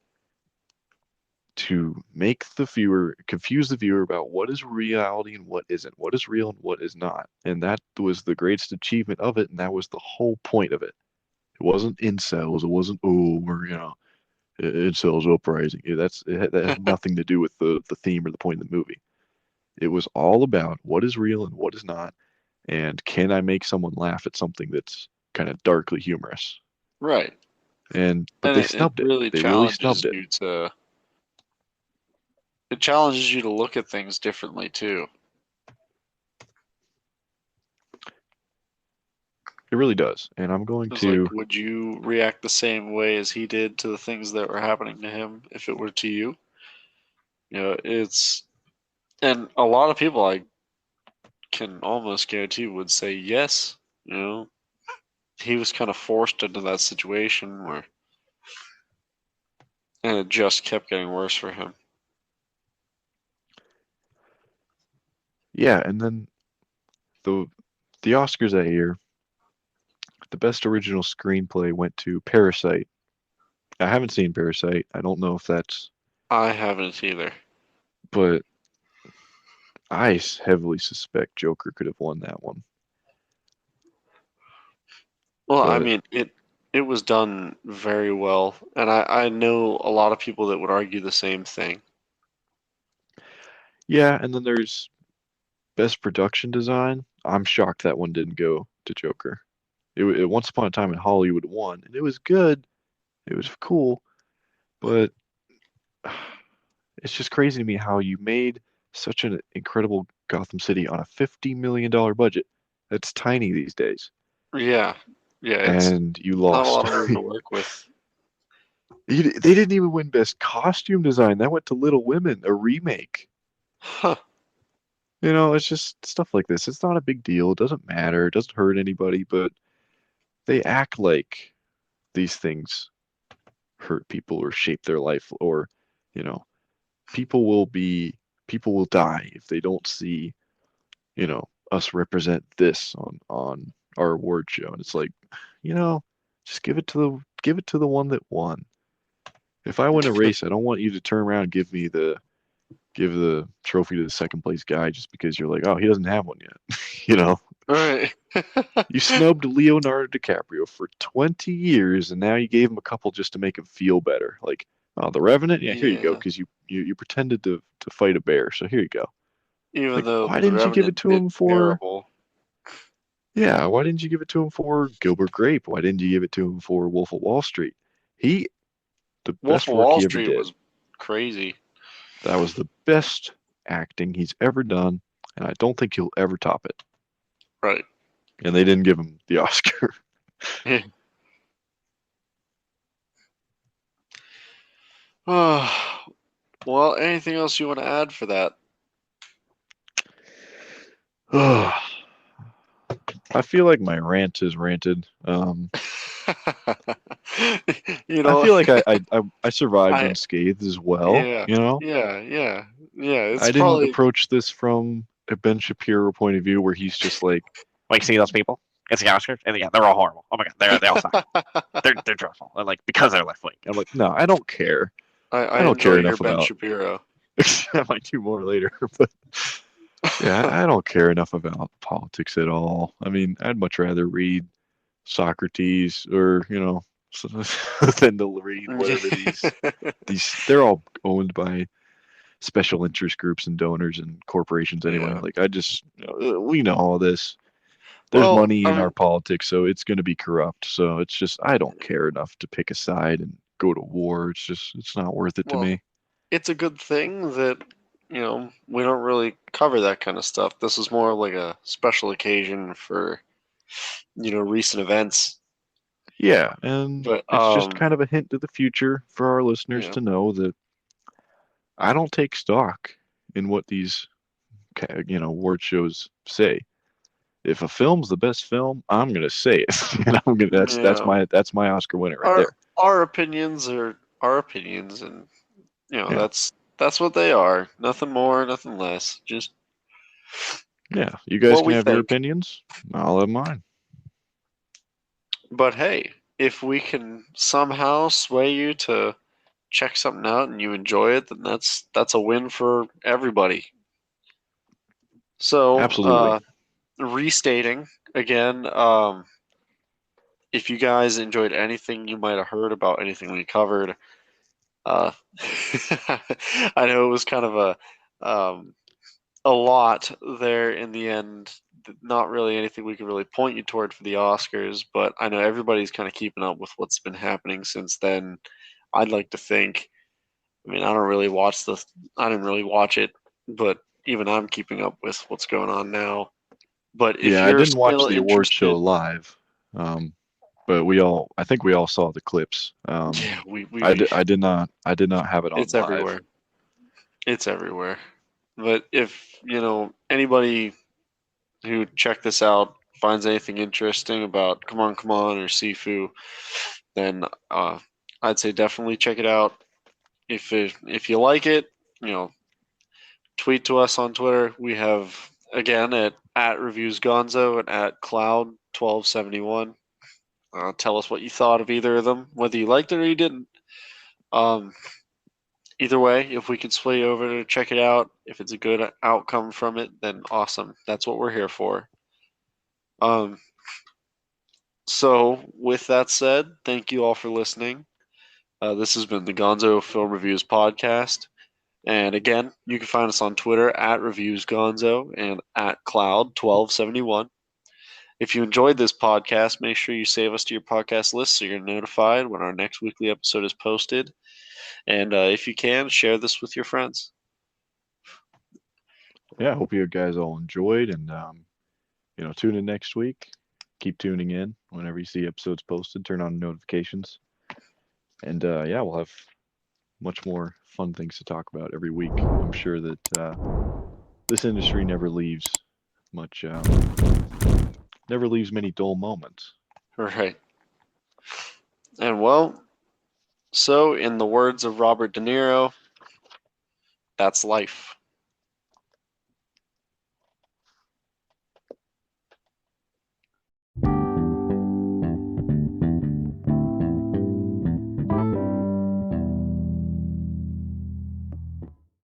to make the viewer confuse the viewer about what is reality and what isn't, what is real and what is not. And that was the greatest achievement of it, and that was the whole point of it. It wasn't incels. It wasn't, oh, we're, you know, incels uprising. That had nothing to do with the theme or the point of the movie. It was all about what is real and what is not, and can I make someone laugh at something that's kind of darkly humorous? Right. But And they it snubbed it. really They really challenges snubbed it. you to it challenges you to look at things differently too. It really does. And I'm going It's like, to, would you react the same way as he did to the things that were happening to him if it were to you? You know, and a lot of people I can almost guarantee would say yes. You know, he was kind of forced into that situation and it just kept getting worse for him. yeah. And then the the Oscars that year, the best original screenplay went to Parasite. I haven't seen Parasite. I don't know if that's, I haven't either. but I heavily suspect Joker could have won that one. Well, I But mean, it was done very well, and I know a lot of people that would argue the same thing. yeah, and then there's best production design. I'm shocked that one didn't go to Joker. It Once Upon a Time in Hollywood won, and it was good. It was cool, but it's just crazy to me how you made such an incredible Gotham City on a $50 million budget. That's tiny these days, Yeah, yeah, it's and you not a lost. lot of room to work with. They didn't even win best costume design. That went to Little Women, a remake. Huh. You know, it's just stuff like this. It's not a big deal. It doesn't matter. It doesn't hurt anybody, but they act like these things hurt people or shape their life, or, you know, people will be people will die if they don't see, you know, us represent this on our award show. And it's like, you know, just give it to the one that won. If I win a race, I don't want you to turn around and give the trophy to the second place guy just because you're like, oh, he doesn't have one yet. You know, All right. you snubbed Leonardo DiCaprio for 20 years, and now you gave him a couple just to make him feel better. Like, oh, The Revenant, yeah, here you go, Yeah. because you pretended to fight a bear, so here you go. Even Like, though why The didn't you give it Revenant to did him for? terrible. Yeah, why didn't you give it to him for Gilbert Grape? Why didn't you give it to him for Wolf of Wall Street? He, the Wolf best of work Wall he ever Street did. was crazy. That was the best acting he's ever done, and I don't think he'll ever top it. Right. And they didn't give him the Oscar. Well, anything else you want to add for that? I feel like my rant is ranted. You I know, feel like I survived I unscathed as well. yeah, You know, yeah. It's I didn't probably approach this from a Ben Shapiro point of view where he's just like, see those people? It's the Oscars, and yeah, they're all horrible. Oh my god, they all suck. They're dreadful, and like because they're left wing. I'm like, no, I don't care. I I don't enjoy care your enough Ben about. Shapiro. I might do more later, but yeah, I don't care enough about politics at all. I mean, I'd much rather read Socrates or, you know, than to read whatever these they're all owned by special interest groups and donors and corporations anyway. Yeah. Like I just we know all this. there's Well, money I in our mean, politics, so it's going to be corrupt. So it's just I don't care enough to pick a side and go to war. It's not worth it to well, me. it's a good thing that we don't really cover that kind of stuff. This is more like a special occasion for recent events. Yeah, and But it's just kind of a hint to the future for our listeners yeah, to know that I don't take stock in what these award shows say. If a film's the best film, I'm gonna say it, and I'm gonna yeah, that's my Oscar winner right our there. our opinions are our opinions, and Yeah, that's what they are. Nothing more, nothing less. Just yeah. You guys what can we have your think. opinions. I'll have mine. But hey, if we can somehow sway you to check something out and you enjoy it, then that's a win for everybody. So, Absolutely. restating again, if you guys enjoyed anything you might have heard about anything we covered, uh, I know it was kind of a lot there in the end. Not really anything we could really point you toward for the Oscars, but I know everybody's kind of keeping up with what's been happening since then. I'd like to think. I mean, I didn't really watch it, but even I'm keeping up with what's going on now. But if Yeah, I you're didn't watch still the award show interested, live, but I think we all saw the clips. yeah, we I did not have it on it's live. everywhere. It's everywhere. But if, anybody who check this out finds anything interesting about Come On or Sifu, then I'd say definitely check it out. If you like it, you know, tweet to us on Twitter. We have again at reviews Gonzo and at Cloud 1271. Tell us what you thought of either of them, whether you liked it or you didn't. Um, Either way, if we could sway you over to check it out, if it's a good outcome from it, then awesome. That's what we're here for. Um, so, with that said, thank you all for listening. This has been the Gonzo Film Reviews Podcast. And again, you can find us on Twitter at ReviewsGonzo and at Cloud1271. If you enjoyed this podcast, make sure you save us to your podcast list so you're notified when our next weekly episode is posted. And if you can, share this with your friends. Yeah, I hope you guys all enjoyed, and tune in next week. Keep tuning in whenever you see episodes posted. Turn on notifications, and yeah, we'll have much more fun things to talk about every week. I'm sure that this industry much, never leaves many dull moments. Right. And well, so in the words of Robert De Niro, that's life.